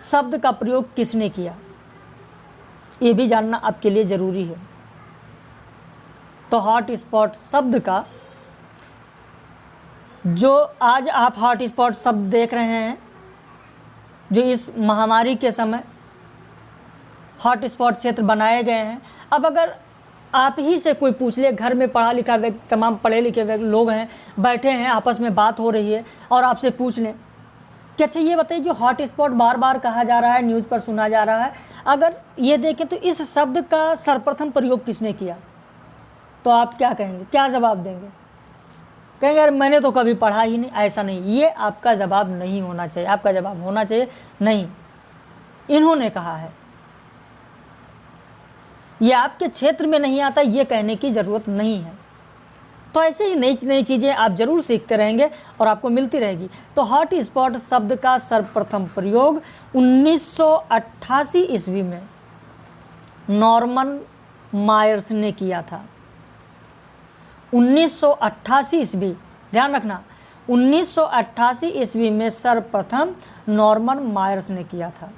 शब्द का प्रयोग किसने किया, ये भी जानना आपके लिए जरूरी है। तो हॉट स्पॉट शब्द का जो आज आप हॉट स्पॉट शब्द देख रहे हैं, जो इस महामारी के समय हॉट स्पॉट क्षेत्र बनाए गए हैं, अब अगर आप ही से कोई पूछ ले, घर में पढ़ा लिखा व्यक्ति, तमाम पढ़े लिखे लोग हैं, बैठे हैं, आपस में बात हो रही है और आपसे पूछ लें कि अच्छा ये बताइए जो हॉट स्पॉट बार बार कहा जा रहा है, न्यूज़ पर सुना जा रहा है, अगर ये देखें तो इस शब्द का सर्वप्रथम प्रयोग किसने किया, तो आप क्या कहेंगे, क्या जवाब देंगे? कहेंगे यार मैंने तो कभी पढ़ा ही नहीं। ऐसा नहीं, ये आपका जवाब नहीं होना चाहिए। आपका जवाब होना चाहिए नहीं, इन्होंने कहा है। ये आपके क्षेत्र में नहीं आता, ये कहने की ज़रूरत नहीं है। तो ऐसे ही नई नई चीज़ें आप ज़रूर सीखते रहेंगे और आपको मिलती रहेगी। तो हॉट स्पॉट शब्द का सर्वप्रथम प्रयोग 1988 ईस्वी में नॉर्मन मायर्स ने किया था। 1988 ईस्वी, ध्यान रखना, 1988 ईस्वी में सर्वप्रथम नॉर्मन मायर्स ने किया था।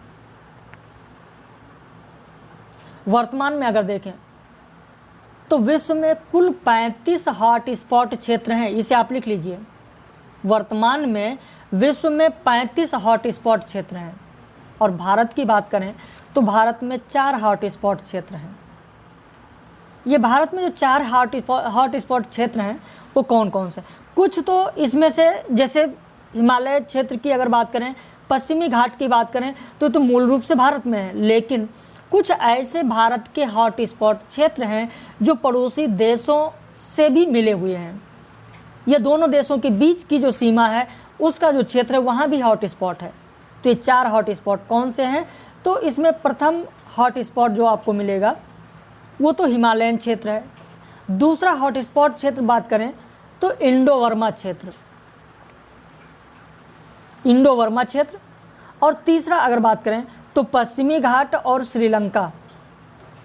वर्तमान में अगर देखें तो विश्व में कुल 35 हॉट स्पॉट क्षेत्र हैं। इसे आप लिख लीजिए, वर्तमान में विश्व में 35 हॉट स्पॉट क्षेत्र हैं। और भारत की बात करें तो भारत में 4 हॉट स्पॉट क्षेत्र हैं। ये भारत में जो 4 हॉट स्पॉट क्षेत्र हैं वो कौन कौन से? कुछ तो इसमें से, जैसे हिमालय क्षेत्र की अगर बात करें, पश्चिमी घाट की बात करें तो मूल रूप से भारत में है, लेकिन कुछ ऐसे भारत के हॉट स्पॉट क्षेत्र हैं जो पड़ोसी देशों से भी मिले हुए हैं। ये दोनों देशों के बीच की जो सीमा है उसका जो क्षेत्र है वहाँ भी हॉट स्पॉट है। तो ये 4 हॉट स्पॉट कौन से हैं? तो इसमें प्रथम हॉट स्पॉट जो आपको मिलेगा वो तो हिमालयन क्षेत्र है। दूसरा हॉट स्पॉट क्षेत्र बात करें तो इंडो वर्मा क्षेत्र, इंडो वर्मा क्षेत्र। और तीसरा अगर बात करें तो पश्चिमी घाट और श्रीलंका।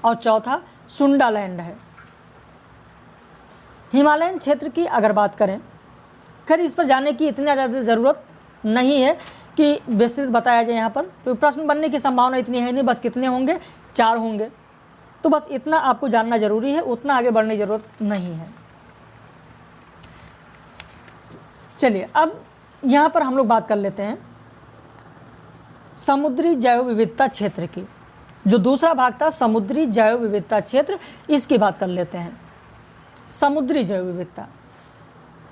और चौथा सुंडालैंड है। हिमालयन क्षेत्र की अगर बात करें, खैर इस पर जाने की इतनी ज़्यादा ज़रूरत नहीं है कि विस्तृत बताया जाए यहाँ पर, तो प्रश्न बनने की संभावना इतनी है नहीं। बस कितने होंगे? 4 होंगे। तो बस इतना आपको जानना जरूरी है, उतना आगे बढ़ने की ज़रूरत नहीं है। चलिए अब यहाँ पर हम लोग बात कर लेते हैं समुद्री जैव विविधता क्षेत्र की। जो दूसरा भाग था समुद्री जैव विविधता क्षेत्र, इसकी बात कर लेते हैं। समुद्री जैव विविधता,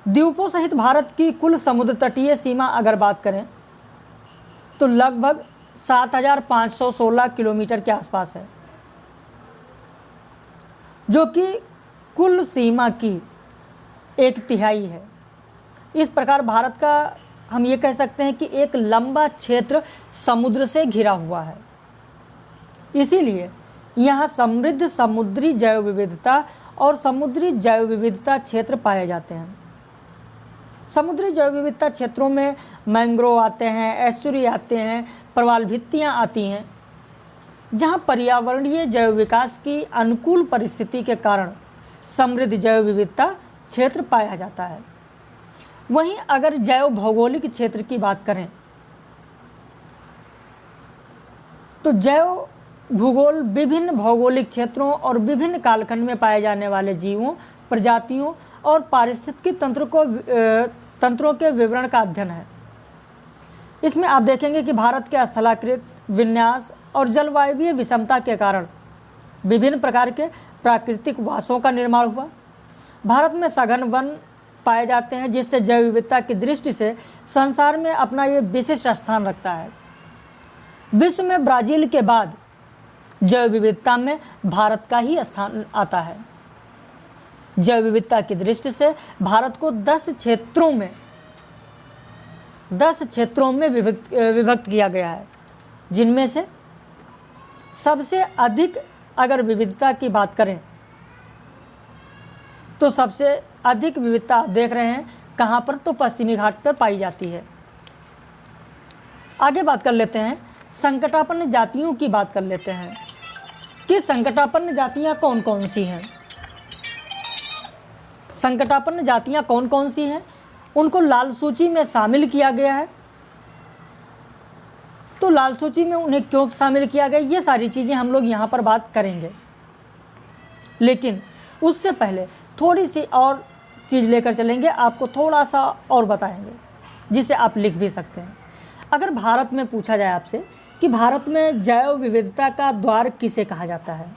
द्वीपों सहित भारत की कुल समुद्र तटीय सीमा अगर बात करें तो लगभग 7516 किलोमीटर के आसपास है, जो कि कुल सीमा की 1/3 है। इस प्रकार भारत का हम ये कह सकते हैं कि एक लंबा क्षेत्र समुद्र से घिरा हुआ है। इसीलिए यहाँ समृद्ध समुद्री जैव विविधता और समुद्री जैव विविधता क्षेत्र पाए जाते हैं। समुद्री जैव विविधता क्षेत्रों में मैंग्रोव आते हैं, एस्चुरी आते हैं, प्रवाल भित्तियाँ आती हैं, जहाँ पर्यावरणीय जैव विकास की अनुकूल परिस्थिति के कारण समृद्ध जैव विविधता क्षेत्र पाया जाता है। वहीं अगर जैव भौगोलिक क्षेत्र की बात करें तो जैव भूगोल विभिन्न भौगोलिक क्षेत्रों और विभिन्न कालखंड में पाए जाने वाले जीवों, प्रजातियों और पारिस्थितिक तंत्रों के विवरण का अध्ययन है। इसमें आप देखेंगे कि भारत के स्थलाकृत विन्यास और जलवायवीय विषमता के कारण विभिन्न प्रकार के प्राकृतिक वासों का निर्माण हुआ। भारत में सघन वन पाए जाते हैं, जिससे जैव विविधता की दृष्टि से संसार में अपना ये विशिष्ट स्थान रखता है। विश्व में ब्राज़ील के बाद जैव विविधता में भारत का ही स्थान आता है। जैव विविधता की दृष्टि से भारत को 10 क्षेत्रों में विभक्त किया गया है, जिनमें से सबसे अधिक अगर विविधता की बात करें तो सबसे अधिक विविधता देख रहे हैं कहाँ पर, तो पश्चिमी घाट पर पाई जाती है। आगे बात कर लेते हैं, संकटापन्न जातियों की बात कर लेते हैं कि संकटापन्न जातियाँ कौन कौन सी हैं। संकटापन्न जातियाँ कौन कौन सी हैं, उनको लाल सूची में शामिल किया गया है। तो लाल सूची में उन्हें क्यों शामिल किया गया, ये सारी चीज़ें हम लोग यहाँ पर बात करेंगे, लेकिन उससे पहले थोड़ी सी और चीज़ लेकर चलेंगे, आपको थोड़ा सा और बताएंगे जिसे आप लिख भी सकते हैं। अगर भारत में पूछा जाए आपसे कि भारत में जैव विविधता का द्वार किसे कहा जाता है,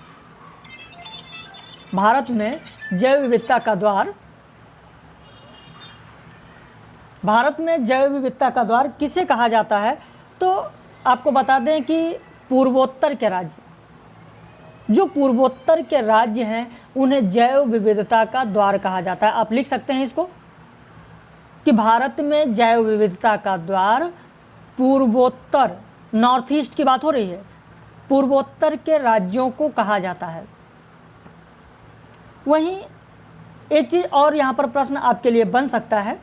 भारत में जैव विविधता का द्वार, भारत में जैव विविधता का द्वार किसे कहा जाता है, तो आपको बता दें कि पूर्वोत्तर के राज्य, जो पूर्वोत्तर के राज्य हैं उन्हें जैव विविधता का द्वार कहा जाता है। आप लिख सकते हैं इसको कि भारत में जैव विविधता का द्वार पूर्वोत्तर, नॉर्थ ईस्ट की बात हो रही है, पूर्वोत्तर के राज्यों को कहा जाता है। वहीं एक चीज़ और यहाँ पर प्रश्न आपके लिए बन सकता है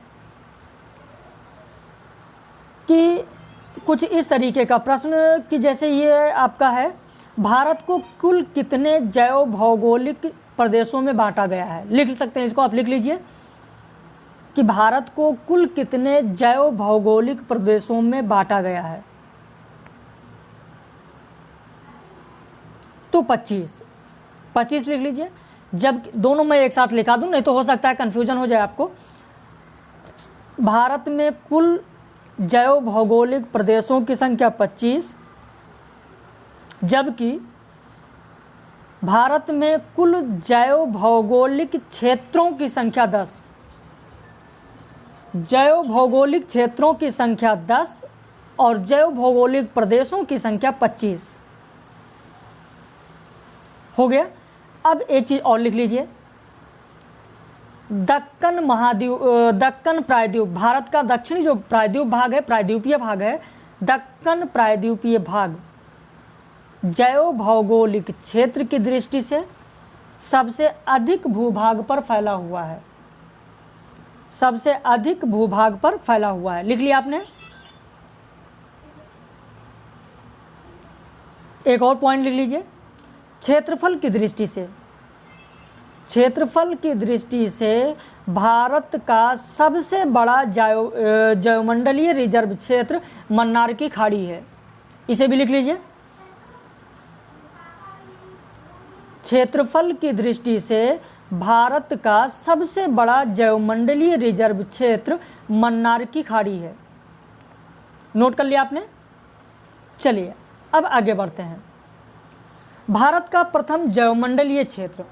कि कुछ इस तरीके का प्रश्न कि जैसे ये आपका है, भारत को कुल कितने जैव भौगोलिक प्रदेशों में बांटा गया है। लिख सकते हैं इसको, आप लिख लीजिए कि भारत को कुल कितने जैव भौगोलिक प्रदेशों में बांटा गया है। तो 25 लिख लीजिए। जब दोनों मैं एक साथ लिखा दूं, नहीं तो हो सकता है कन्फ्यूजन हो जाए आपको। भारत में कुल जैव भौगोलिक प्रदेशों की संख्या 25, जबकि भारत में कुल जैव भौगोलिक क्षेत्रों की संख्या 10, जैव भौगोलिक क्षेत्रों की संख्या 10 और जैव भौगोलिक प्रदेशों की संख्या 25 हो गया। अब एक चीज और लिख लीजिए, दक्कन महाद्वीप, दक्कन प्रायद्वीप, भारत का दक्षिणी जो प्रायद्वीप भाग है, प्रायद्वीपीय भाग है, दक्कन प्रायद्वीपीय भाग जैव भौगोलिक क्षेत्र की दृष्टि से सबसे अधिक भूभाग पर फैला हुआ है, सबसे अधिक भूभाग पर फैला हुआ है। लिख लिया आपने। एक और पॉइंट लिख लीजिए, क्षेत्रफल की दृष्टि से, क्षेत्रफल की दृष्टि से भारत का सबसे बड़ा जैवमंडलीय रिजर्व क्षेत्र मन्नार की खाड़ी है। इसे भी लिख लीजिए। क्षेत्रफल की दृष्टि से भारत का सबसे बड़ा जैवमंडलीय रिजर्व क्षेत्र मन्नार की खाड़ी है। नोट कर लिया आपने। चलिए अब आगे बढ़ते हैं। भारत का प्रथम जैवमंडलीय क्षेत्र,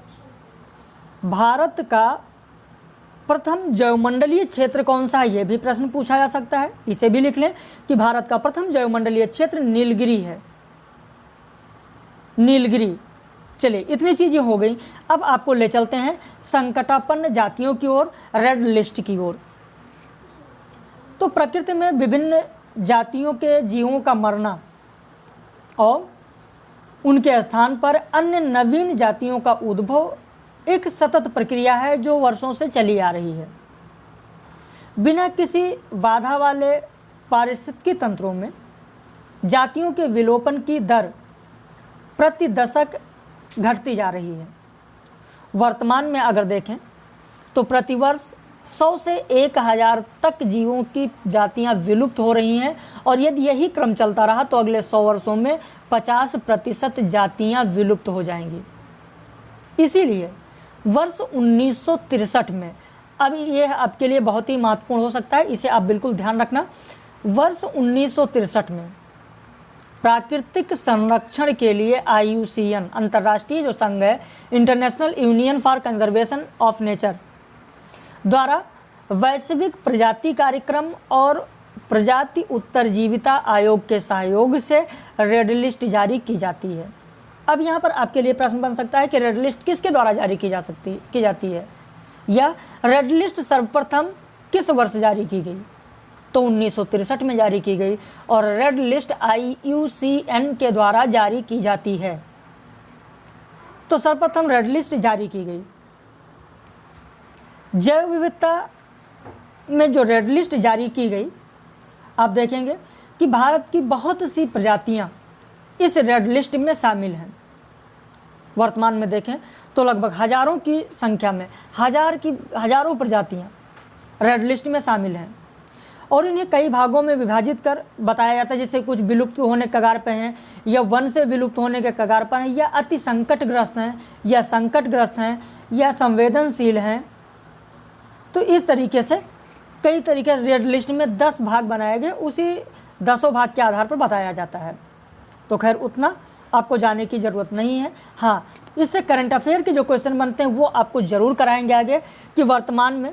भारत का प्रथम जैवमंडलीय क्षेत्र कौन सा है, यह भी प्रश्न पूछा जा सकता है। इसे भी लिख लें कि भारत का प्रथम जैवमंडलीय क्षेत्र नीलगिरी है, नीलगिरी। चलिए इतनी चीजें हो गई। अब आपको ले चलते हैं संकटापन्न जातियों की ओर, रेड लिस्ट की ओर। तो प्रकृति में विभिन्न जातियों के जीवों का मरना और उनके स्थान पर अन्य नवीन जातियों का उद्भव एक सतत प्रक्रिया है जो वर्षों से चली आ रही है। बिना किसी बाधा वाले पारिस्थितिकी तंत्रों में जातियों के विलोपन की दर प्रति दशक घटती जा रही है। वर्तमान में अगर देखें तो प्रतिवर्ष 100 से 1000 तक जीवों की जातियां विलुप्त हो रही हैं और यदि यही क्रम चलता रहा तो अगले 100 वर्षों में 50% जातियां विलुप्त हो जाएंगी। इसीलिए वर्ष 1963 में, अब यह आपके लिए बहुत ही महत्वपूर्ण हो सकता है, इसे आप बिल्कुल ध्यान रखना। वर्ष 1963 में प्राकृतिक संरक्षण के लिए IUCN, अंतर्राष्ट्रीय जो संघ है, international union for conservation of nature, द्वारा वैश्विक प्रजाति कार्यक्रम और प्रजाति उत्तरजीविता आयोग के सहयोग से रेड लिस्ट जारी की जाती है। अब यहाँ पर आपके लिए प्रश्न बन सकता है कि रेड लिस्ट किसके द्वारा जारी की जाती है, या रेड लिस्ट सर्वप्रथम किस वर्ष जारी की गई? तो 1963 में जारी की गई और रेड लिस्ट IUCN के द्वारा जारी की जाती है। तो सर्वप्रथम रेड लिस्ट जारी की गई। जैव विविधता में जो रेड लिस्ट जारी की गई, आप देखेंगे कि भारत की बहुत सी प्रजातियां इस रेड लिस्ट में शामिल हैं। वर्तमान में देखें तो लगभग हजारों की संख्या में हजारों प्रजातियां रेड लिस्ट में शामिल हैं और इन्हें कई भागों में विभाजित कर बताया जाता है, जैसे कुछ विलुप्त होने के कगार पर हैं, या वन से विलुप्त होने के कगार पर हैं, या अति संकटग्रस्त हैं, या संकटग्रस्त हैं, या संवेदनशील हैं। तो इस तरीके से कई तरीके से रेड लिस्ट में 10 भाग बनाए गए, उसी 10 भाग के आधार पर बताया जाता है। तो खैर उतना आपको जाने की ज़रूरत नहीं है। हाँ, इससे करंट अफेयर के जो क्वेश्चन बनते हैं वो आपको ज़रूर कराएंगे आगे कि वर्तमान में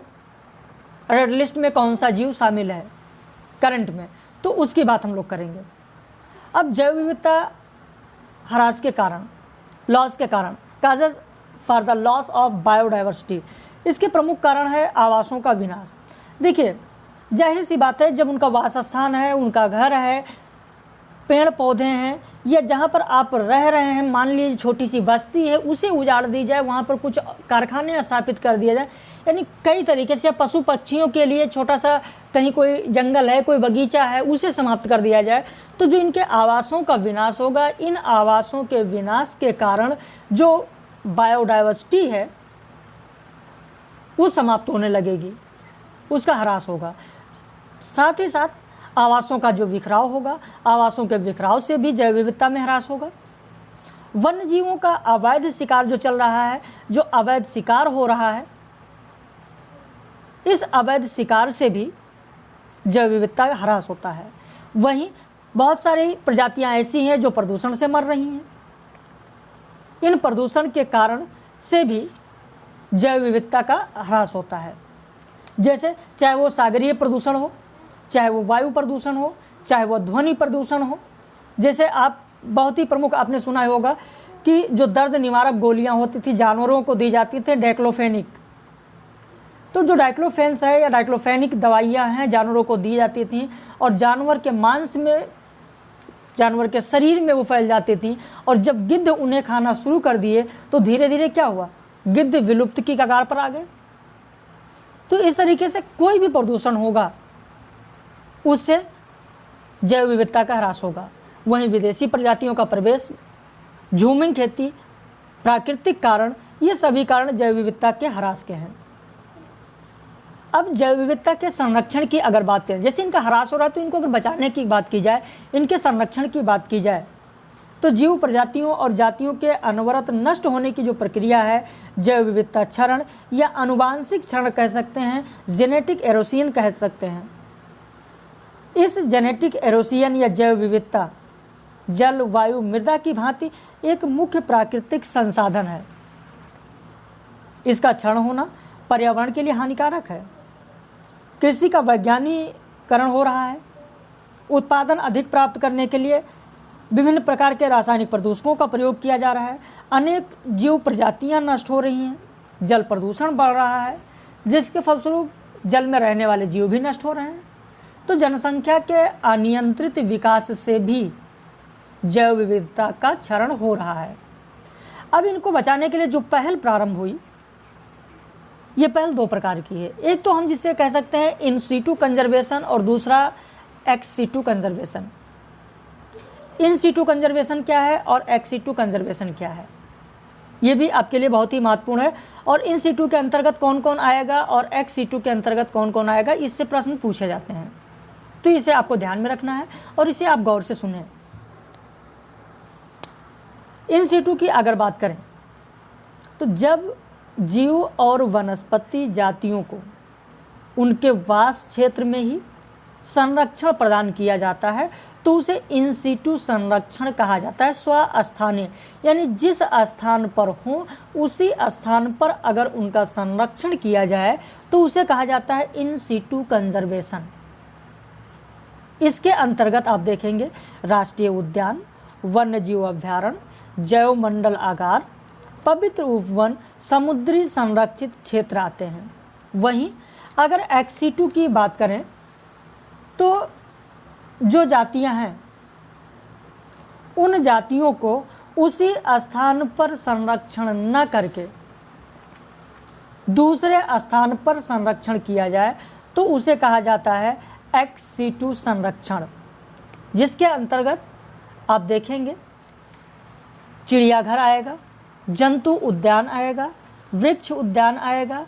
रेड लिस्ट में कौन सा जीव शामिल है करंट में, तो उसकी बात हम लोग करेंगे। अब जैव विविधता ह्रास के कारण, लॉस के कारण, causes for the loss of biodiversity, इसके प्रमुख कारण है आवासों का विनाश। देखिए, जाहिर सी बात है, जब उनका वास स्थान है, उनका घर है, पेड़ पौधे हैं, या जहाँ पर आप रह रहे हैं, मान लीजिए छोटी सी बस्ती है, उसे उजाड़ दी जाए, वहाँ पर कुछ कारखाने स्थापित कर दिया जाए, यानी कई तरीके से पशु पक्षियों के लिए छोटा सा कहीं कोई जंगल है, कोई बगीचा है, उसे समाप्त कर दिया जाए, तो जो इनके आवासों का विनाश होगा, इन आवासों के विनाश के कारण जो बायोडाइवर्सिटी है वो समाप्त होने लगेगी, उसका ह्रास होगा। साथ ही साथ आवासों का जो बिखराव होगा, आवासों के बिखराव से भी जैव विविधता में ह्रास होगा। वन्य जीवों का अवैध शिकार जो चल रहा है, जो अवैध शिकार हो रहा है, इस अवैध शिकार से भी जैव विविधता का ह्रास होता है। वहीं बहुत सारी प्रजातियां ऐसी हैं जो प्रदूषण से मर रही हैं। इन प्रदूषण के कारण से भी जैव विविधता का ह्रास होता है। जैसे चाहे वो सागरीय प्रदूषण हो, चाहे वो वायु प्रदूषण हो, चाहे वो ध्वनि प्रदूषण हो। जैसे आप बहुत ही प्रमुख आपने सुना होगा कि जो दर्द निवारक गोलियां होती थी, जानवरों को दी जाती थी, डाइक्लोफेनिक। तो जो डाइक्लोफेन्स है या डाइक्लोफेनिक दवाइयां हैं, जानवरों को दी जाती थी और जानवर के मांस में, जानवर के शरीर में वो फैल जाती थी। और जब गिद्ध उन्हें खाना शुरू कर दिए तो धीरे धीरे क्या हुआ, गिद्ध विलुप्त की कगार पर आ गए। तो इस तरीके से कोई भी प्रदूषण होगा उससे जैव विविधता का ह्रास होगा। वहीं विदेशी प्रजातियों का प्रवेश, झूमिंग खेती, प्राकृतिक कारण, ये सभी कारण जैव विविधता के ह्रास के हैं। अब जैव विविधता के संरक्षण की अगर बात करें, जैसे इनका ह्रास हो रहा है तो इनको अगर बचाने की बात की जाए, इनके संरक्षण की बात की जाए, तो जीव प्रजातियों और जातियों के अनवरत नष्ट होने की जो प्रक्रिया है, जैव विविधता क्षरण या आनुवांशिक क्षरण कह सकते हैं, जेनेटिक एरोसियन कह सकते हैं। इस जेनेटिक एरोसियन या जैव विविधता जल, वायु, मृदा की भांति एक मुख्य प्राकृतिक संसाधन है। इसका क्षरण होना पर्यावरण के लिए हानिकारक है। कृषि का वैज्ञानिकरण हो रहा है। उत्पादन अधिक प्राप्त करने के लिए विभिन्न प्रकार के रासायनिक प्रदूषकों का प्रयोग किया जा रहा है। अनेक जीव प्रजातियां नष्ट हो रही हैं। जल प्रदूषण बढ़ रहा है, जिसके फलस्वरूप जल में रहने वाले जीव भी नष्ट हो रहे हैं। तो जनसंख्या के अनियंत्रित विकास से भी जैव विविधता का क्षरण हो रहा है। अब इनको बचाने के लिए जो पहल प्रारंभ हुई ये पहल दो प्रकार की है। एक तो हम जिसे कह सकते हैं इन सीटू कंजर्वेशन और दूसरा ex situ conservation. In situ conservation क्या है और एक्स सीटू कंजर्वेशन क्या है, ये भी आपके लिए बहुत ही महत्वपूर्ण है। और इन सीटू के अंतर्गत कौन कौन आएगा और एक्स सीटू के अंतर्गत कौन कौन आएगा, इससे प्रश्न पूछे जाते हैं। तो इसे आपको ध्यान में रखना है और इसे आप गौर से सुनें। इन सीटू की अगर बात करें तो जब जीव और वनस्पति जातियों को उनके वास क्षेत्र में ही संरक्षण प्रदान किया जाता है तो उसे इन सीटू संरक्षण कहा जाता है। स्वस्थानीय यानी जिस स्थान पर हो उसी स्थान पर अगर उनका संरक्षण किया जाए तो उसे कहा जाता है इन सीटू कंजर्वेशन। इसके अंतर्गत आप देखेंगे राष्ट्रीय उद्यान, वन्य जीव अभ्यारण्य, जैव मंडल आगार, पवित्र उपवन, समुद्री संरक्षित क्षेत्र आते हैं। वहीं अगर एक्स-सीटू की बात करें तो जो जातियां हैं उन जातियों को उसी स्थान पर संरक्षण न करके दूसरे स्थान पर संरक्षण किया जाए तो उसे कहा जाता है एक्स-सीटू संरक्षण, जिसके अंतर्गत आप देखेंगे चिड़ियाघर आएगा, जंतु उद्यान आएगा, वृक्ष उद्यान आएगा,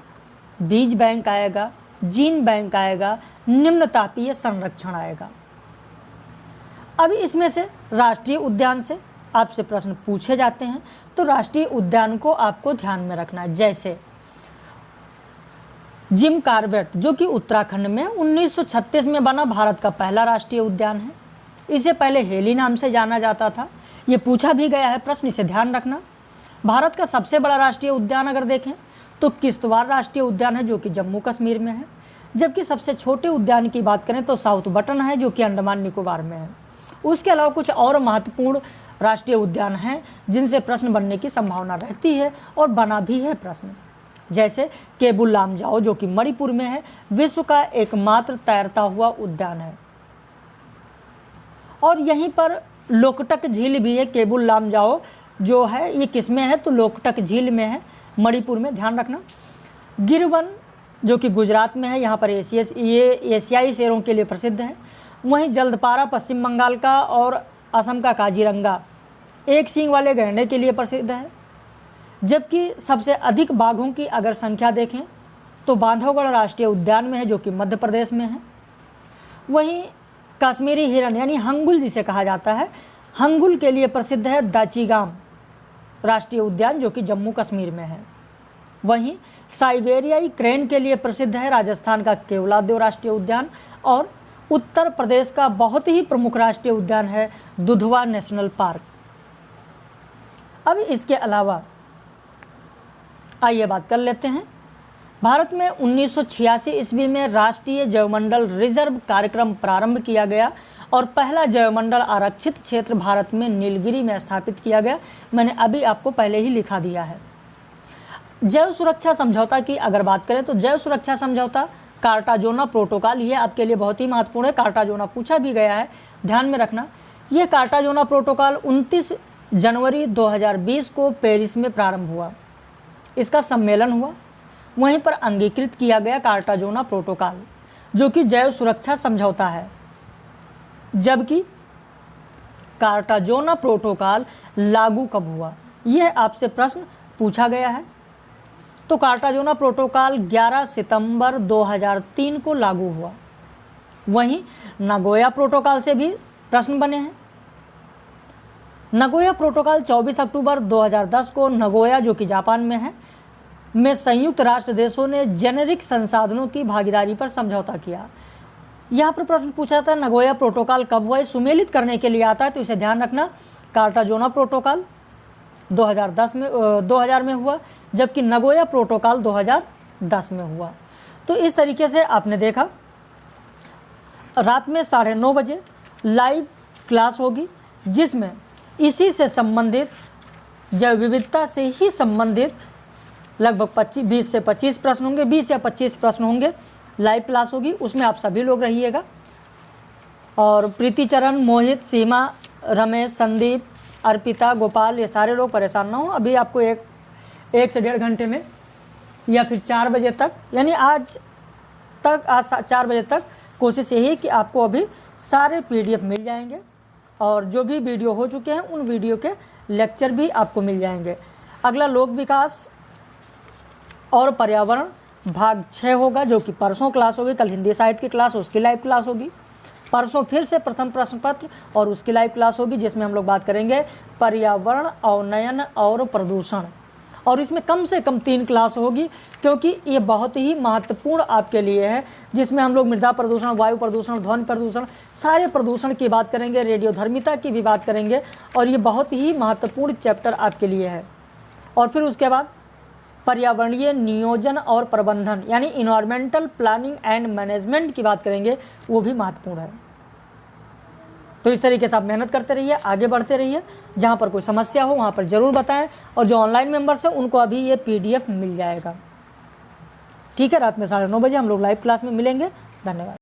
बीज बैंक आएगा, जीन बैंक आएगा, निम्न तापीय संरक्षण आएगा। अभी इसमें से राष्ट्रीय उद्यान से आपसे प्रश्न पूछे जाते हैं तो राष्ट्रीय उद्यान को आपको ध्यान में रखना है। जैसे जिम कॉर्बेट जो कि उत्तराखंड में 1936 में बना भारत का पहला राष्ट्रीय उद्यान है। इसे पहले हेली नाम से जाना जाता था। ये पूछा भी गया है प्रश्न, इसे ध्यान रखना। भारत का सबसे बड़ा राष्ट्रीय उद्यान अगर देखें तो किश्तवाड़ राष्ट्रीय उद्यान है जो कि जम्मू कश्मीर में है, जबकि सबसे छोटे उद्यान की बात करें तो साउथ बटन है जो कि अंडमान निकोबार में है। उसके अलावा कुछ और महत्वपूर्ण राष्ट्रीय उद्यान हैं जिनसे प्रश्न बनने की संभावना रहती है और बना भी है प्रश्न। जैसे केबुल लामजाओ जो कि मणिपुर में है, विश्व का एकमात्र तैरता हुआ उद्यान है। और यहीं पर लोकटक झील भी है। केबुल लामजाओ जो है ये किस में है तो लोकटक झील में है, मणिपुर में, ध्यान रखना। गिरवन जो कि गुजरात में है, यहाँ पर ये एशियाई शेरों के लिए प्रसिद्ध है। वहीं जल्दपारा पश्चिम बंगाल का और असम का काजीरंगा एक सींग वाले गैंडे के लिए प्रसिद्ध है। जबकि सबसे अधिक बाघों की अगर संख्या देखें तो बांधवगढ़ राष्ट्रीय उद्यान में है जो कि मध्य प्रदेश में है। वहीं कश्मीरी हिरन यानी हंगुल जिसे कहा जाता है, हंगुल के लिए प्रसिद्ध है दाचीगाम राष्ट्रीय उद्यान जो कि जम्मू कश्मीर में है। वहीं साइबेरियाई क्रेन के लिए प्रसिद्ध है राजस्थान का केवलादेव राष्ट्रीय उद्यान। और उत्तर प्रदेश का बहुत ही प्रमुख राष्ट्रीय उद्यान है दुधवा नेशनल पार्क। अब इसके अलावा आइए बात कर लेते हैं। भारत में 1986 ईस्वी में राष्ट्रीय जैवमंडल रिजर्व कार्यक्रम प्रारंभ किया गया और पहला जैवमंडल आरक्षित क्षेत्र भारत में नीलगिरी में स्थापित किया गया। मैंने अभी आपको पहले ही लिखा दिया है। जैव सुरक्षा समझौता की अगर बात करें तो जैव सुरक्षा समझौता कार्टाजोना प्रोटोकॉल, ये आपके लिए बहुत ही महत्वपूर्ण है। कार्टाजोना पूछा भी गया है, ध्यान में रखना। यह कार्टाजोना प्रोटोकॉल 29 जनवरी 2020 को पेरिस में प्रारंभ हुआ। इसका सम्मेलन हुआ, वहीं पर अंगीकृत किया गया कार्टाजोना प्रोटोकॉल जो कि जैव सुरक्षा समझौता है। जबकि कार्टाजोना प्रोटोकॉल लागू कब हुआ, यह आपसे प्रश्न पूछा गया है। तो कार्टाजोना प्रोटोकॉल 11 सितंबर 2003 को लागू हुआ। वहीं नगोया प्रोटोकॉल से भी प्रश्न बने हैं। नगोया प्रोटोकॉल 24 अक्टूबर 2010 को नगोया जो कि जापान में है में संयुक्त राष्ट्र देशों ने जेनेरिक संसाधनों की भागीदारी पर समझौता किया। यहाँ पर प्रश्न पूछा था नगोया प्रोटोकॉल कब हुआ, सुमेलित करने के लिए आता है तो इसे ध्यान रखना। कार्टाजोना प्रोटोकॉल 2000 में हुआ, जबकि नगोया प्रोटोकॉल 2010 में हुआ। तो इस तरीके से आपने देखा रात में 9:30 बजे लाइव क्लास होगी जिसमें इसी से संबंधित जैव विविधता से ही संबंधित लगभग 20 से 25 प्रश्न होंगे, 20 या 25 प्रश्न होंगे। लाइव क्लास होगी, उसमें आप सभी लोग रहिएगा। और प्रीति चरण, मोहित, सीमा, रमेश, संदीप, अर्पिता, गोपाल, ये सारे लोग परेशान ना हो। अभी आपको एक से 1.5 घंटे में या फिर 4 बजे तक, यानी आज 4 बजे तक कोशिश यही है कि आपको अभी सारे PDF मिल जाएंगे और जो भी वीडियो हो चुके हैं उन वीडियो के लेक्चर भी आपको मिल जाएंगे। अगला लोक विकास और पर्यावरण भाग 6 होगा, जो कि परसों क्लास होगी। कल हिंदी साहित्य की क्लास, उसकी लाइव क्लास होगी। परसों फिर से प्रथम प्रश्न पत्र और उसकी लाइव क्लास होगी, जिसमें हम लोग बात करेंगे पर्यावरण, अवनयन और प्रदूषण। और इसमें कम से कम 3 क्लास होगी, क्योंकि ये बहुत ही महत्वपूर्ण आपके लिए है, जिसमें हम लोग मृदा प्रदूषण, वायु प्रदूषण, ध्वनि प्रदूषण, सारे प्रदूषण की बात करेंगे, रेडियोधर्मिता की भी बात करेंगे। और ये बहुत ही महत्वपूर्ण चैप्टर आपके लिए है। और फिर उसके बाद पर्यावरणीय नियोजन और प्रबंधन, यानी इन्वायरमेंटल प्लानिंग एंड मैनेजमेंट की बात करेंगे, वो भी महत्वपूर्ण है। तो इस तरीके से आप मेहनत करते रहिए, आगे बढ़ते रहिए। जहाँ पर कोई समस्या हो वहाँ पर ज़रूर बताएं। और जो ऑनलाइन मेंबर्स हैं उनको अभी ये PDF मिल जाएगा। ठीक है, रात में 9:30 बजे हम लोग लाइव क्लास में मिलेंगे। धन्यवाद।